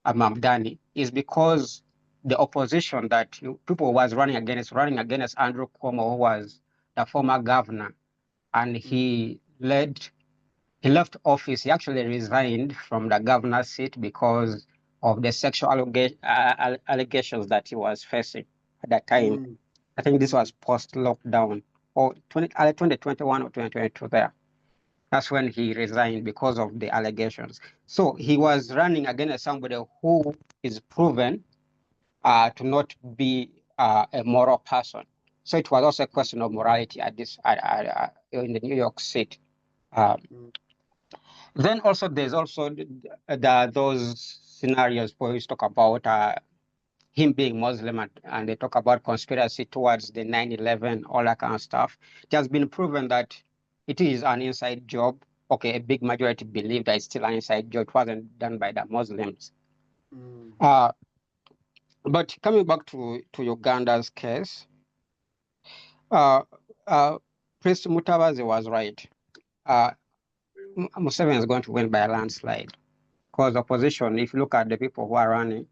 Mamdani is because the opposition that people was running against Andrew Cuomo, who was the former governor, and he left office. He actually resigned from the governor's seat because of the sexual allegations that he was facing at that time. I think this was post-lockdown, or 2021 or 2022 there. That's when he resigned because of the allegations. So he was running against somebody who is proven to not be a moral person. So it was also a question of morality at this in the New York City. Then also there's also those scenarios where we talk about him being Muslim and they talk about conspiracy towards the 9/11, all that kind of stuff. It has been proven that it is an inside job. Okay, a big majority believe that it's still an inside job. It wasn't done by the Muslims. But coming back to Uganda's case, Prince Mutabazi was right. Museveni is going to win by a landslide because opposition, if you look at the people who are running,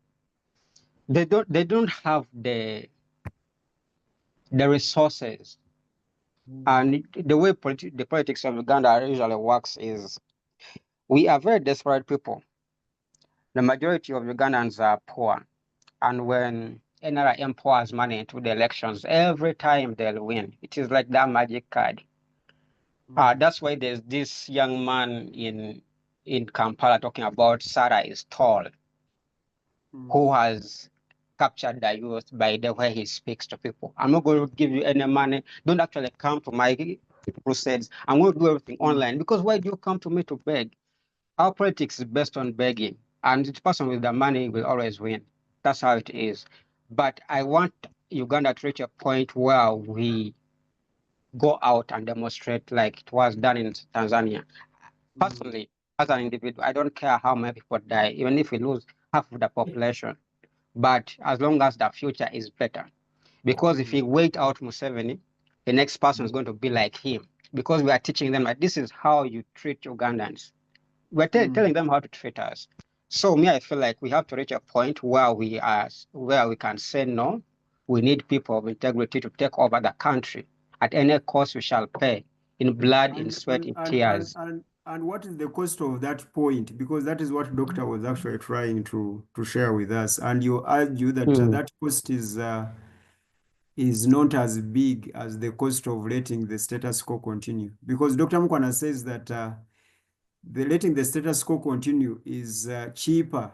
they don't have the resources. And the way the politics of Uganda usually works is we are very desperate people. The majority of Ugandans are poor. And when NRM pours money into the elections, every time they'll win. It is like that magic card. That's why there's this young man in Kampala talking about Sarah is tall, who has captured the youth by the way he speaks to people. I'm not going to give you any money. Don't actually come to my crusades. I'm going to do everything online, because why do you come to me to beg? Our politics is based on begging, and the person with the money will always win. That's how it is. But I want Uganda to reach a point where we go out and demonstrate like it was done in Tanzania. Personally, as an individual, I don't care how many people die, even if we lose half of the population. But as long as the future is better. Because if we wait out Museveni, the next person is going to be like him. Because we are teaching them that this is how you treat Ugandans. We're telling them how to treat us. So me, I feel like we have to reach a point where we can say no. We need people of integrity to take over the country. At any cost we shall pay, in blood, in sweat, in tears. And what is the cost of that point? Because that is what doctor was actually trying to share with us. And you argue that that cost is not as big as the cost of letting the status quo continue. Because Dr. Mkwana says that the letting the status quo continue is cheaper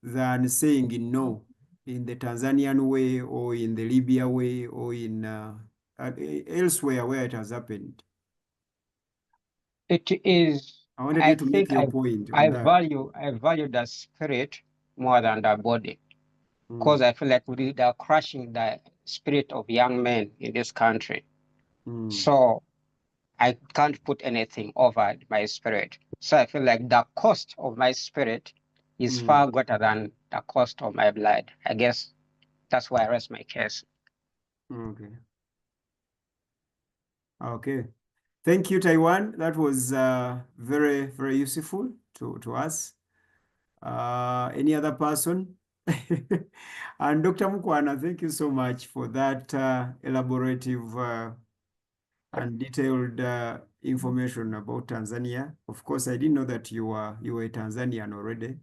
than saying no in the Tanzanian way or in the Libya way or in elsewhere where it has happened. It is. I wanted you to make your point on that. I value the spirit more than the body, because I feel like we are crushing the spirit of young men in this country. So I can't put anything over my spirit. So I feel like the cost of my spirit is far greater than the cost of my blood. I guess that's why I rest my case. Okay. Okay. Thank you, Taiwan. That was very, very useful to us. Any other person? And Dr. Mkwana, thank you so much for that elaborative and detailed information about Tanzania. Of course, I didn't know that you were a Tanzanian already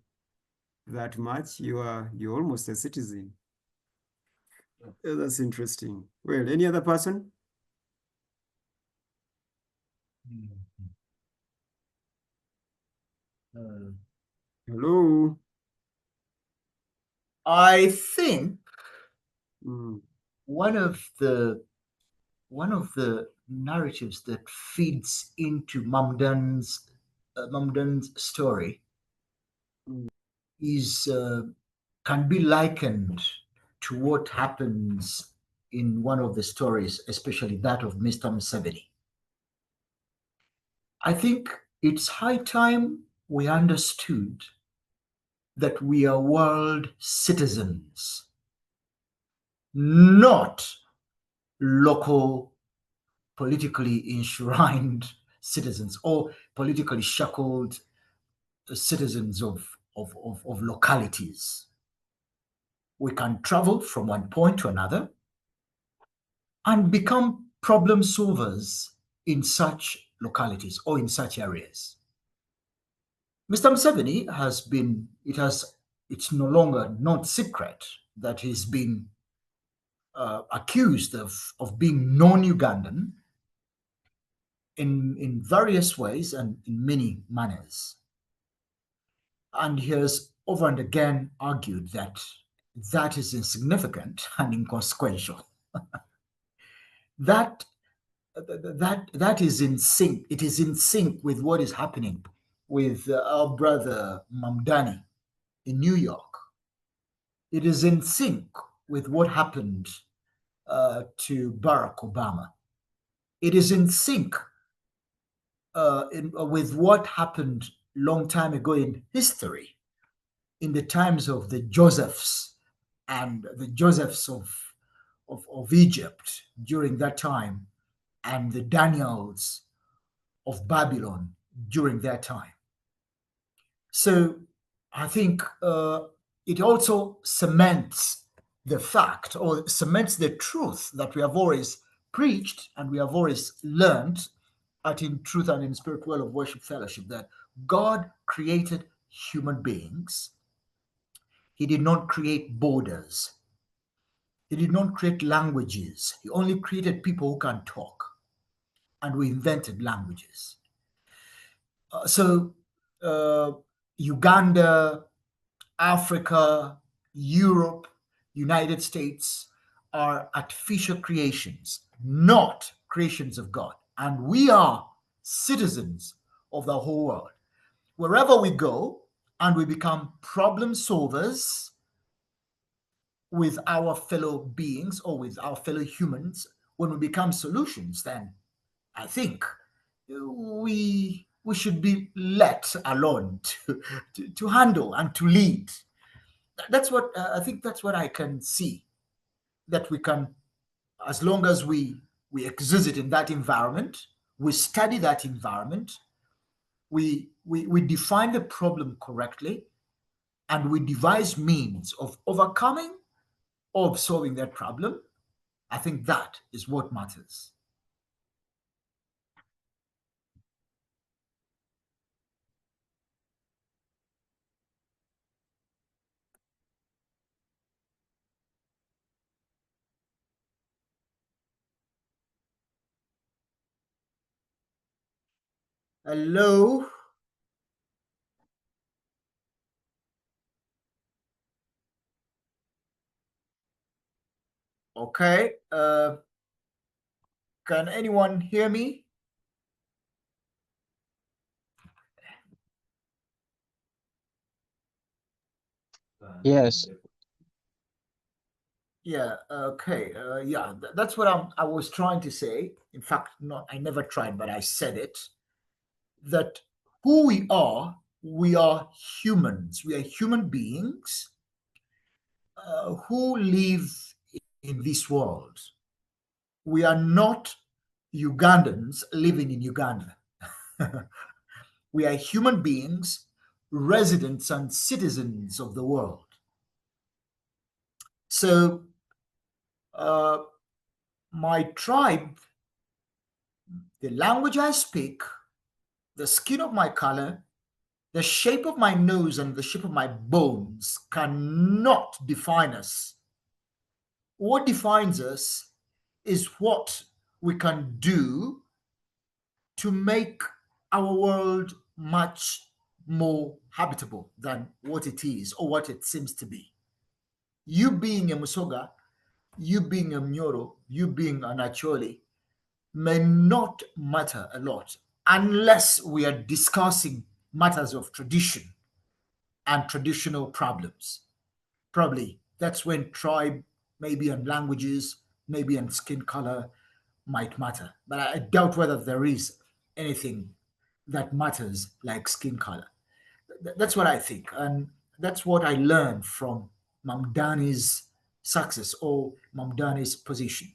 that much. You're almost a citizen. Yeah, that's interesting. Well, any other person? Hello. I think Mm. one of the narratives that feeds into Mamdan's story is can be likened to what happens in one of the stories, especially that of Mr. Museveni. I think it's high time we understood that we are world citizens, not local, politically enshrined citizens or politically shackled citizens of localities. We can travel from one point to another and become problem solvers in such localities or in such areas. Mr. Museveni has been, it's no longer not secret that he's been accused of being non-Ugandan in various ways and in many manners. And he has over and again argued that that is insignificant and inconsequential. that is in sync. It is in sync with what is happening with our brother Mamdani in New York. It is in sync with what happened to Barack Obama. It is in sync with what happened long time ago in history, in the times of the Josephs and the Josephs of Egypt during that time, and the Daniels of Babylon during that time. So I think it also cements the fact or cements the truth that we have always preached and we have always learned at In Truth and in Spirit Well of Worship Fellowship, that God created human beings. He did not create borders. He did not create languages. He only created people who can talk. And we invented languages. So Uganda, Africa, Europe, United States are artificial creations, not creations of God. And we are citizens of the whole world. Wherever we go and we become problem solvers with our fellow beings or with our fellow humans, when we become solutions, then I think we should be let alone to handle and to lead. That's what I think. That's what I can see. That we can, as long as we exist in that environment, we study that environment, we define the problem correctly, and we devise means of overcoming or of solving that problem. I think that is what matters. Hello. Okay. Can anyone hear me? Yes. Yeah. Okay. Yeah. That's what I was trying to say. In fact, not. I never tried, but I said it. That who we are humans. We are human beings who live in this world. We are not Ugandans living in Uganda. We are human beings, residents and citizens of the world. So, my tribe, the language I speak, the skin of my color, the shape of my nose, and the shape of my bones cannot define us. What defines us is what we can do to make our world much more habitable than what it is or what it seems to be. You being a Musoga, you being a Mnyoro, you being an Acholi may not matter a lot unless we are discussing matters of tradition and traditional problems. Probably that's when tribe, maybe and languages, maybe and skin color might matter. But I doubt whether there is anything that matters like skin color. That's what I think. And that's what I learned from Mamdani's success or Mamdani's position.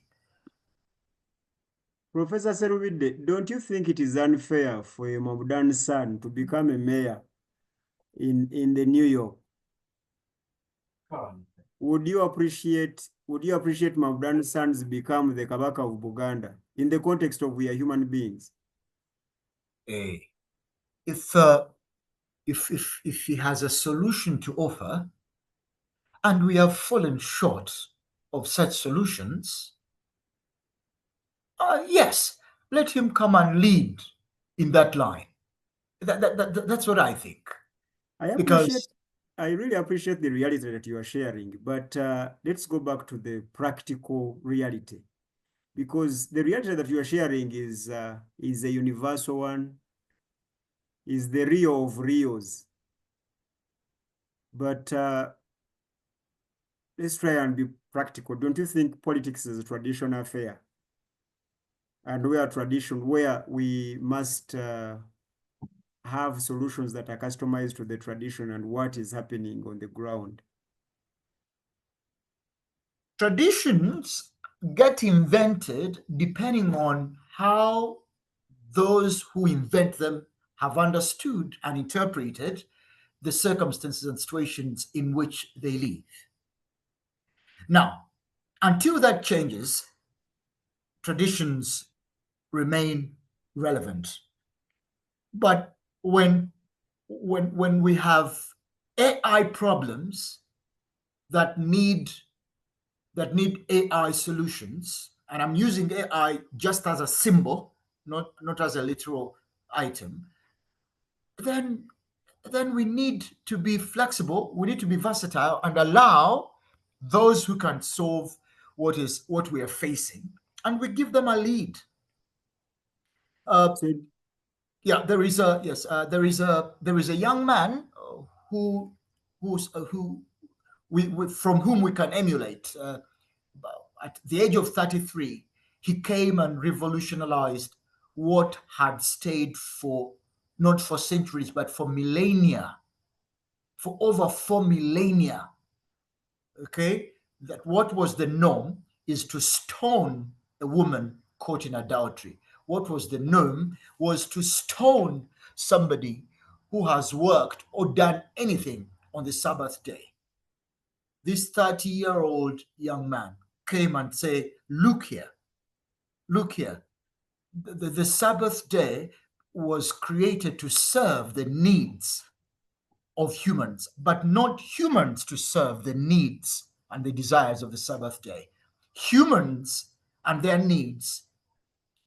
Professor Serubide, don't you think it is unfair for a Mabudan's son to become a mayor in the New York? Would you appreciate Mabudan's sons become the Kabaka of Buganda in the context of we are human beings? If if he has a solution to offer, and we have fallen short of such solutions, yes, let him come and lead in that line. That's what I think. Because I really appreciate the reality that you are sharing, but let's go back to the practical reality, because the reality that you are sharing is a universal one, is the real of reals. But let's try and be practical. Don't you think politics is a traditional affair? And where we must have solutions that are customized to the tradition and what is happening on the ground. traditions get invented depending on how those who invent them have understood and interpreted the circumstances and situations in which they live. Now, until that changes, traditions remain relevant. But when we have AI problems that need AI solutions, and I'm using AI just as a symbol, not as a literal item, then we need to be flexible, we need to be versatile and allow those who can solve what we are facing, and we give them a lead. So Yeah, there is a there is a young man who from whom we can emulate. At the age of 33, he came and revolutionized what had stayed for not for centuries, but for millennia, for over 4 millennia. Okay, that what was the norm is to stone a woman caught in adultery. What was the norm was to stone somebody who has worked or done anything on the Sabbath day. This 30-year-old young man came and said, look here, look here. The Sabbath day was created to serve the needs of humans, but not humans to serve the needs and the desires of the Sabbath day. Humans and their needs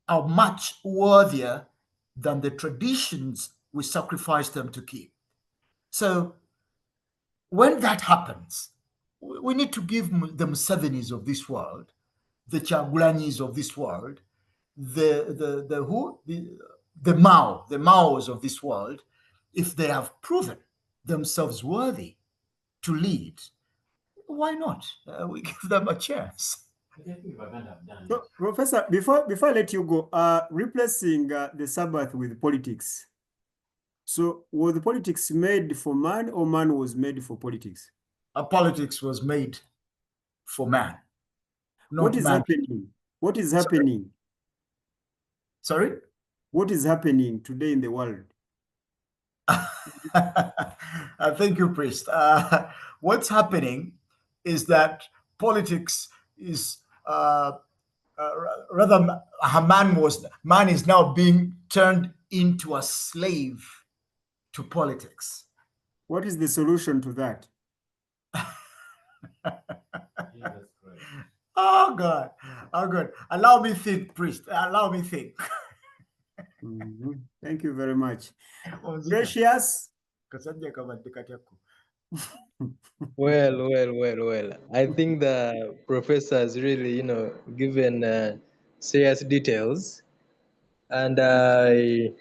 are much worthier than the traditions we sacrifice them to keep. So when that happens, we need to give the Musevenis of this world, the Chagulanis of this world, the Maos of this world, if they have proven themselves worthy to lead, why not? We give them a chance. So, Professor, before I let you go, replacing the Sabbath with politics. So, was the politics made for man, or man was made for politics? Politics was made for man. What is happening? What is happening? Sorry? What is happening today in the world? Thank you, Priest. What's happening is that politics is rather man is now being turned into a slave to politics. What is the solution to that? Oh God, oh God! Allow me think, Priest. Allow me think. Thank you very much. Precious. Well. I think the professor has really, given serious details, and I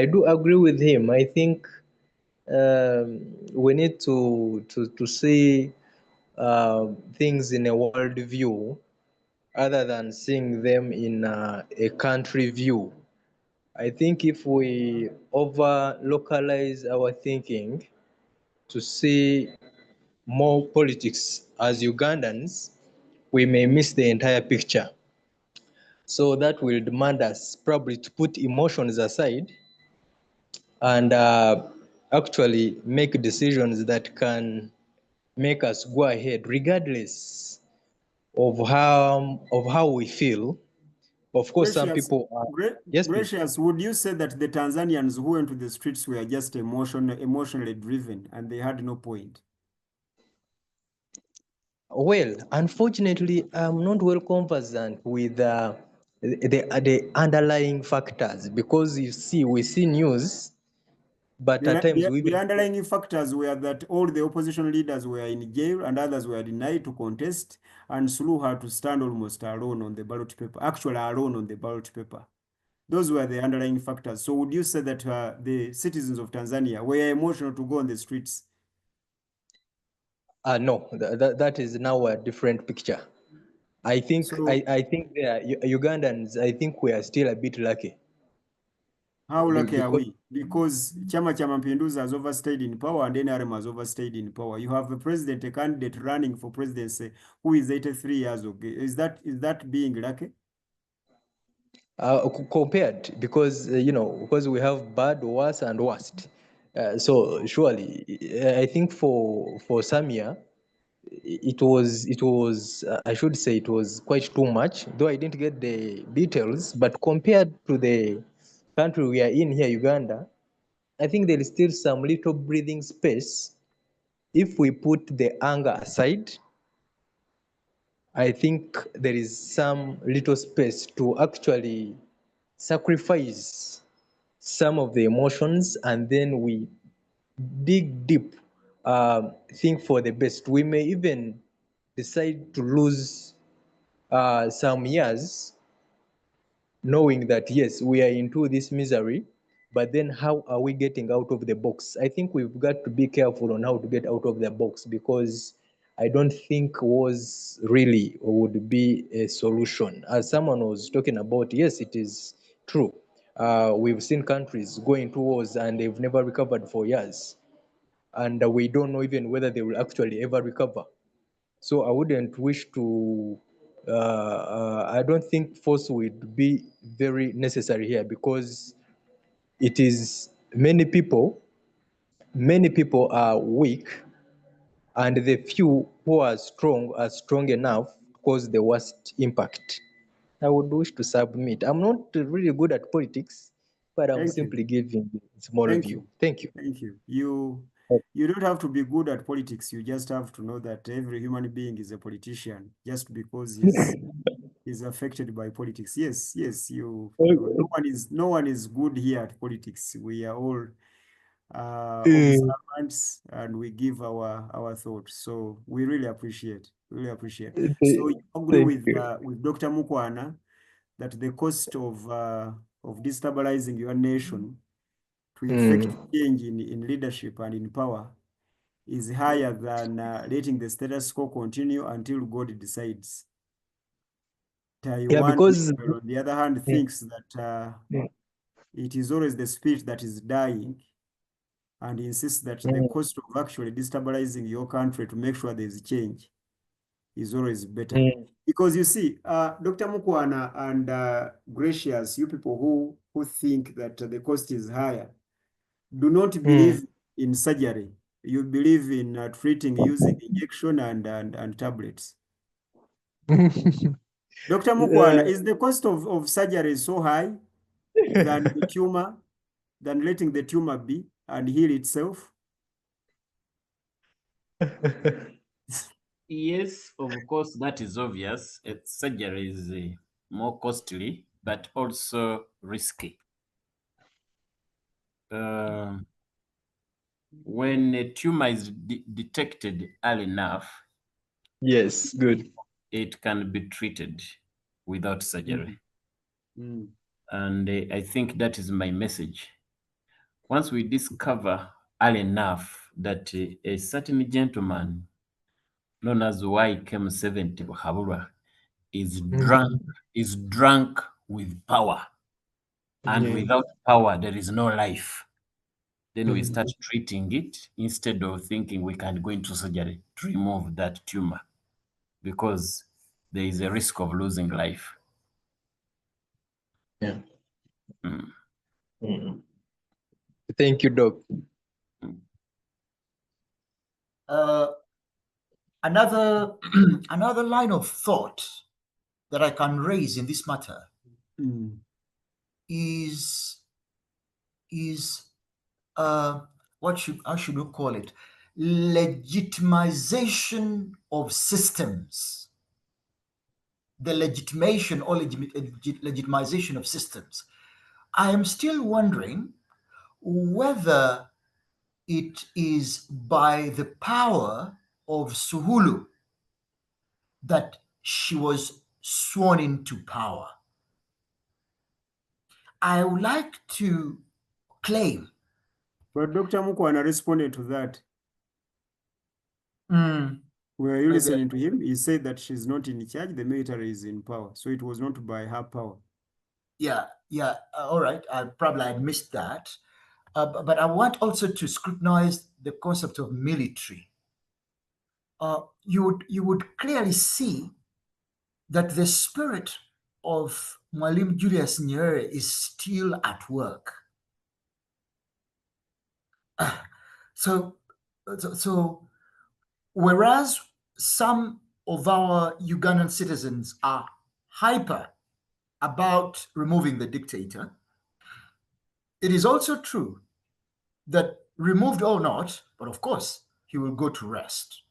do agree with him. I think we need to see things in a world view other than seeing them in a country view. I think if we over localize our thinking to see more politics as Ugandans, we may miss the entire picture. So that will demand us probably to put emotions aside and actually make decisions that can make us go ahead regardless of how we feel. Of course, some Gracious, people are. Yes, please. Gracious, would you say that the Tanzanians who went to the streets were just emotionally driven and they had no point? Well, unfortunately, I'm not well conversant with the underlying factors because we see news, but at times we The even. underlying factors were that all the opposition leaders were in jail and others were denied to contest, and Suluhu had to stand almost alone on the ballot paper, actually alone on the ballot paper. Those were the underlying factors. So would you say that the citizens of Tanzania were emotional to go on the streets? No, that is now a different picture. I think So I think Ugandans, I think we are still a bit lucky. how lucky are Because we? Because Chama Cha Mapinduzi has overstayed in power and NRM has overstayed in power. You have a president, a candidate running for presidency who is 83 years old. Is that being lucky? compared, because because we have bad, worse, and worst. So surely, I think for Samia, it was I should say it was quite too much. Though I didn't get the details, but compared to the country we are in here, Uganda, I think there is still some little breathing space. If we put the anger aside, I think there is some little space to actually sacrifice some of the emotions, and then we dig deep, think for the best. We may even decide to lose some years, knowing that yes, we are into this misery, but then how are we getting out of the box? I think we've got to be careful on how to get out of the box, because I don't think wars really would be a solution. As someone was talking about, yes, it is true. We've seen countries going to wars and they've never recovered for years. And we don't know even whether they will actually ever recover. So I wouldn't wish to, I don't think force would be very necessary here, because it is many people are weak, and the few who are strong enough to cause the worst impact. I would wish to submit. I'm not really good at politics, but I'm Thank you. simply giving a small Thank view. you. Thank you. Thank you. You don't have to be good at politics. You just have to know that every human being is a politician just because he's affected by politics. Yes, yes, no one is good here at politics. We are all observants, and we give our thoughts. So we really appreciate. So you agree Thank you. with Dr. Mukwana that the cost of destabilizing your nation to effect change in leadership and in power is higher than letting the status quo continue until God decides. Yeah, Taiwan, because on the other hand, thinks that it is always the spirit that is dying, and insists that the cost of actually destabilizing your country to make sure there is change is always better. Because you see, Dr. Mukwana and Gracious, you people who think that the cost is higher, do not believe in surgery. You believe in treating using injection and tablets. Dr. Mukwana, is the cost of surgery so high than the tumor, than letting the tumor be and heal itself? Yes, of course, that is obvious. Surgery is more costly, but also risky. When a tumor is detected early enough, yes, good. it can be treated without surgery. And I think that is my message. Once we discover early enough that a certain gentleman known as YKM70 Habura is drunk with power, and without power there is no life, then we start treating it instead of thinking we can go into surgery to remove that tumor, because there is a risk of losing life. Yeah. Thank you, Doc. Another another line of thought that I can raise in this matter is how should we call it? Legitimization of systems. The legitimation or legitimization of systems. I am still wondering whether it is by the power of Suhulu that she was sworn into power. I would like to claim. But Dr. Mukwana responded to that. Were you listening to him? He said that she's not in charge, the military is in power. So it was not by her power. Yeah. All right. I missed that. But I want also to scrutinize the concept of military. You would clearly see that the spirit of Mwalimu Julius Nyerere is still at work. So, whereas some of our Ugandan citizens are hyper about removing the dictator, it is also true that removed or not, but of course, he will go to rest.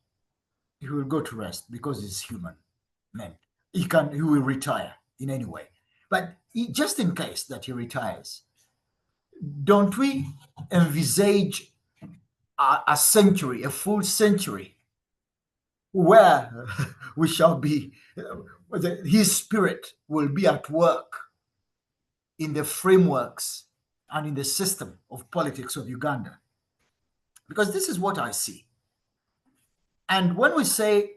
He will go to rest because he's human. Man, he will retire in any way. But just in case that he retires, don't we envisage a century, a full century, where we shall be, his spirit will be at work in the frameworks and in the system of politics of Uganda? Because this is what I see. And when we say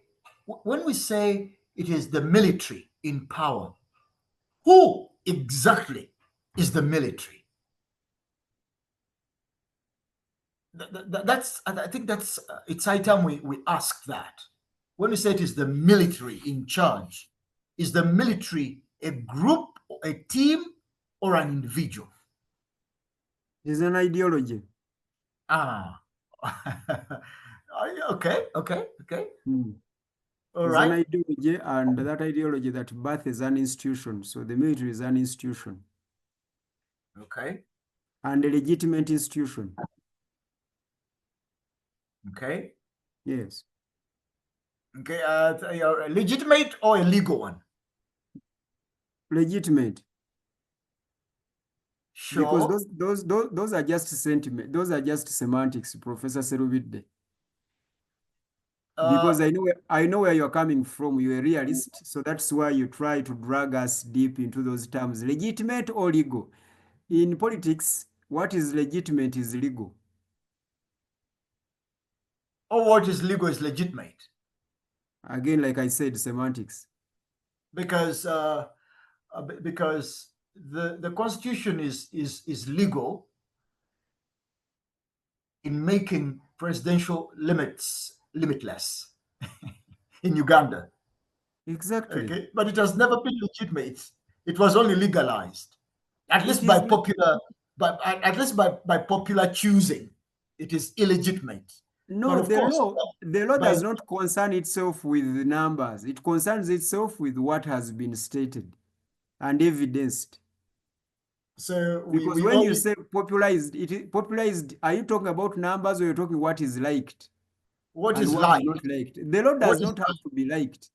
it is the military in power, who exactly is the military? That's, I think that's it's high time we ask that. When we say it is the military in charge, is the military a group, a team, or an individual? It is an ideology. Ah, okay. Hmm. All It's an right. ideology, and that ideology that birth is an institution. So the military is an institution Okay. and a legitimate institution. Okay. Yes. Okay. A legitimate or a legal one? Legitimate. Because Sure. those are just sentiment. Those are just semantics, Professor Serubide. Because I know where you're coming from. You're a realist, so that's why you try to drag us deep into those terms. Legitimate or legal? In politics, what is legitimate is legal. Or what is legal is legitimate, Again, like I said, semantics. because the constitution is legal in making presidential limits limitless in Uganda. Exactly. Okay, but it has never been legitimate. It was only legalized, at It least by is popular, but at least by popular choosing. It is illegitimate. But no, of course, the law by does not concern itself with the numbers. It concerns itself with what has been stated and evidenced. so Because we when you only say popularized, popularized, are you talking about numbers or you're talking what is liked what and is what is like, not liked? The law what does is not have to be liked.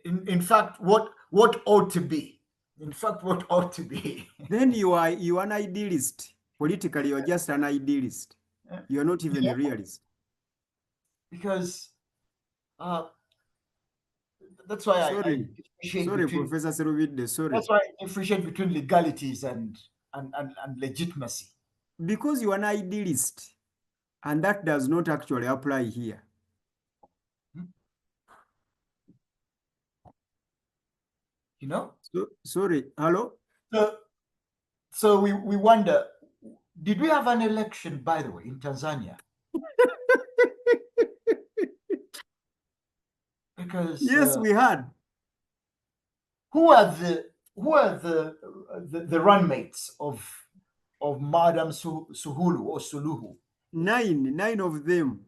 in fact what ought to be. In fact, what ought to be. Then you are an idealist. Politically, you're just an idealist. You're not even a realist. Because uh, that's why I Sorry. differentiate Sorry, between. Professor Seruvide, sorry. That's why I differentiate between legalities and legitimacy. Because you're an idealist, and that does not actually apply here. You know. So, sorry, hello? So we wonder, did we have an election, by the way, in Tanzania? Because Yes, we had. who are the runmates of Madam Suhulu or Suluhu? Nine of them.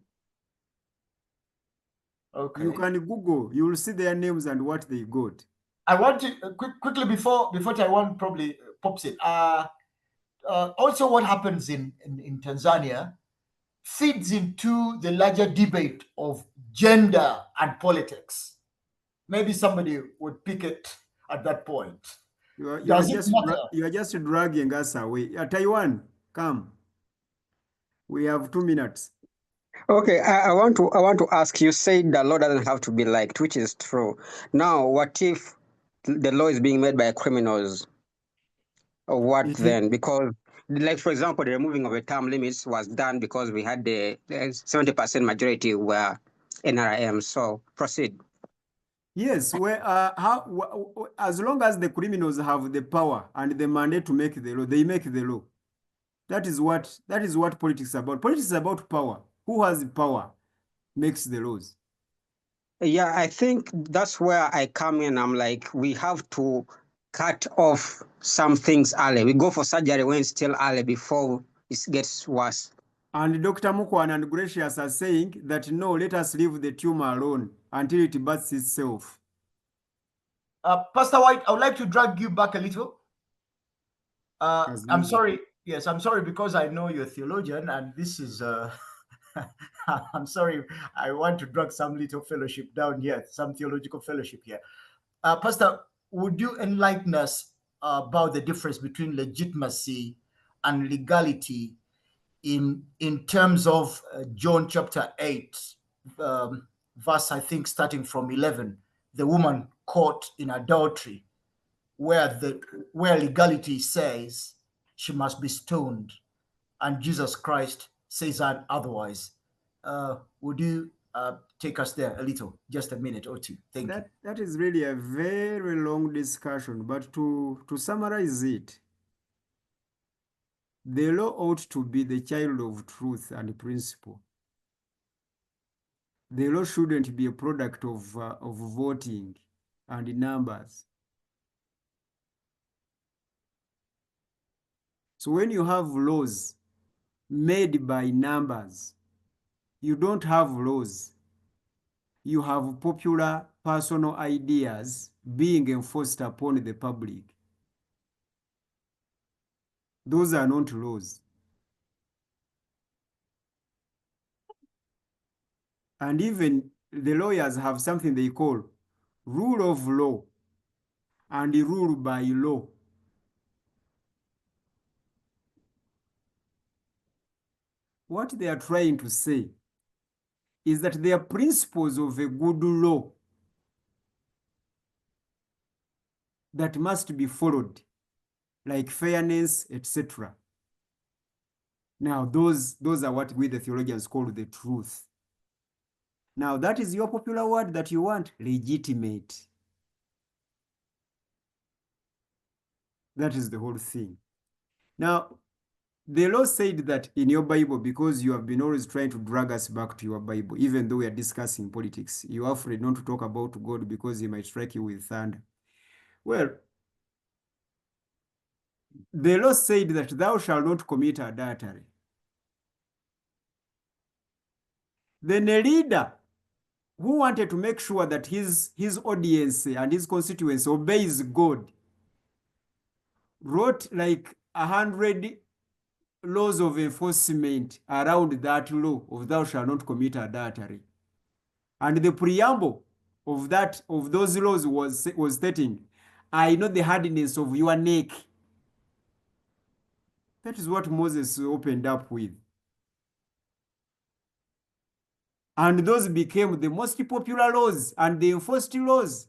Okay. You can Google, you will see their names and what they got. I want to quickly before Taiwan probably pops it. Also, what happens in Tanzania feeds into the larger debate of gender and politics. Maybe somebody would pick it at that point. Does it matter? You are just dragging us away. Taiwan, come. We have 2 minutes. Okay, I want to ask. You said the law doesn't have to be liked, which is true. Now, what if the law is being made by criminals? Or what It is, then? Because, like for example, the removing of the term limits was done because we had the 70% majority were NRM. So proceed. yes, as long as the criminals have the power and the mandate to make the law, they make the law. That is what politics is about. Politics is about power. Who has the power makes the laws. Yeah, I think that's where I come in. I'm like, we have to cut off some things early. We go for surgery when it's still early before it gets worse. And Dr. Mukwan and Gracious are saying that no, let us leave the tumor alone until it bursts itself. Pastor White, I would like to drag you back a little. I'm usual. sorry. Yes, I'm sorry because I know you're a theologian, and this is. I'm sorry. I want to drag some little fellowship down here, some theological fellowship here. Pastor, would you enlighten us about the difference between legitimacy and legality in terms of John chapter 8, verse, I think, starting from 11, the woman caught in adultery, where legality says she must be stoned, and Jesus Christ says otherwise. Would you take us there a little, just a minute or two? Thank you. That is really a very long discussion, but to summarize it, the law ought to be the child of truth and principle. The law shouldn't be a product of voting and numbers. So when you have laws made by numbers, you don't have laws. You have popular personal ideas being enforced upon the public. Those are not laws. And even the lawyers have something they call rule of law and rule by law. What they are trying to say is that there are principles of a good law that must be followed, like fairness, etc. Now, those are what we the theologians call the truth. Now, that is your popular word that you want, legitimate. That is the whole thing. Now, the law said that in your Bible, because you have been always trying to drag us back to your Bible, even though we are discussing politics, you are afraid not to talk about God because he might strike you with thunder. Well, the law said that thou shalt not commit adultery. Then a leader who wanted to make sure that his audience and his constituents obeys God wrote like 100 laws of enforcement around that law of thou shalt not commit adultery. And the preamble of those laws was stating, I know the hardness of your neck. That is what Moses opened up with. And those became the most popular laws and the enforced laws.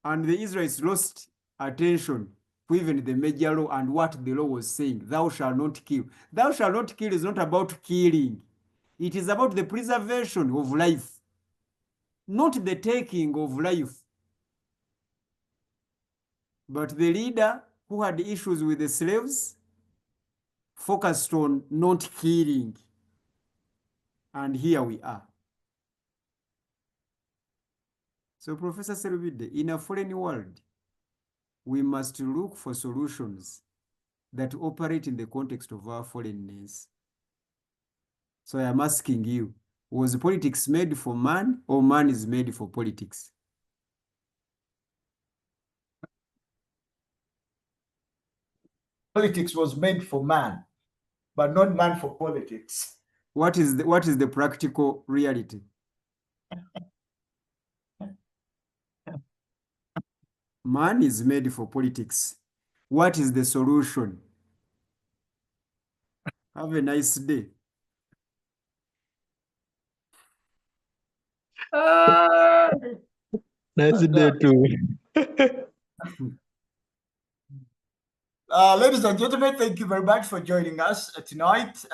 And the Israelites lost attention to even the major law and what the law was saying. Thou shalt not kill. Thou shalt not kill is not about killing. It is about the preservation of life, not the taking of life. But the leader who had issues with the slaves focused on not killing. And here we are. So, Professor Selvide, in a foreign world, we must look for solutions that operate in the context of our foreignness. So I am asking you, was politics made for man or man is made for politics? Politics was made for man, but not man for politics. What is the practical reality? Man is made for politics. What is the solution? Have a nice day. Nice day too. Ladies and gentlemen, thank you very much for joining us tonight.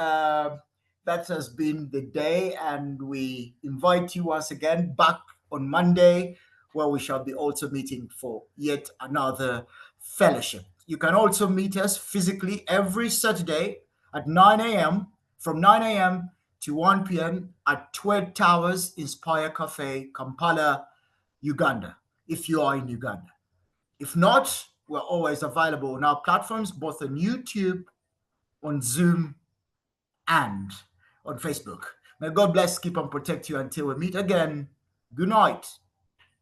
That has been the day, and we invite you once again back on Monday, where we shall be also meeting for yet another fellowship. You can also meet us physically every Saturday at 9 a.m. from 9 a.m. to 1 p.m. at Twed Towers Inspire Cafe, Kampala, Uganda, if you are in Uganda. If not, we're always available on our platforms, both on YouTube, on Zoom, and on Facebook. May God bless, keep and protect you until we meet again. Good night.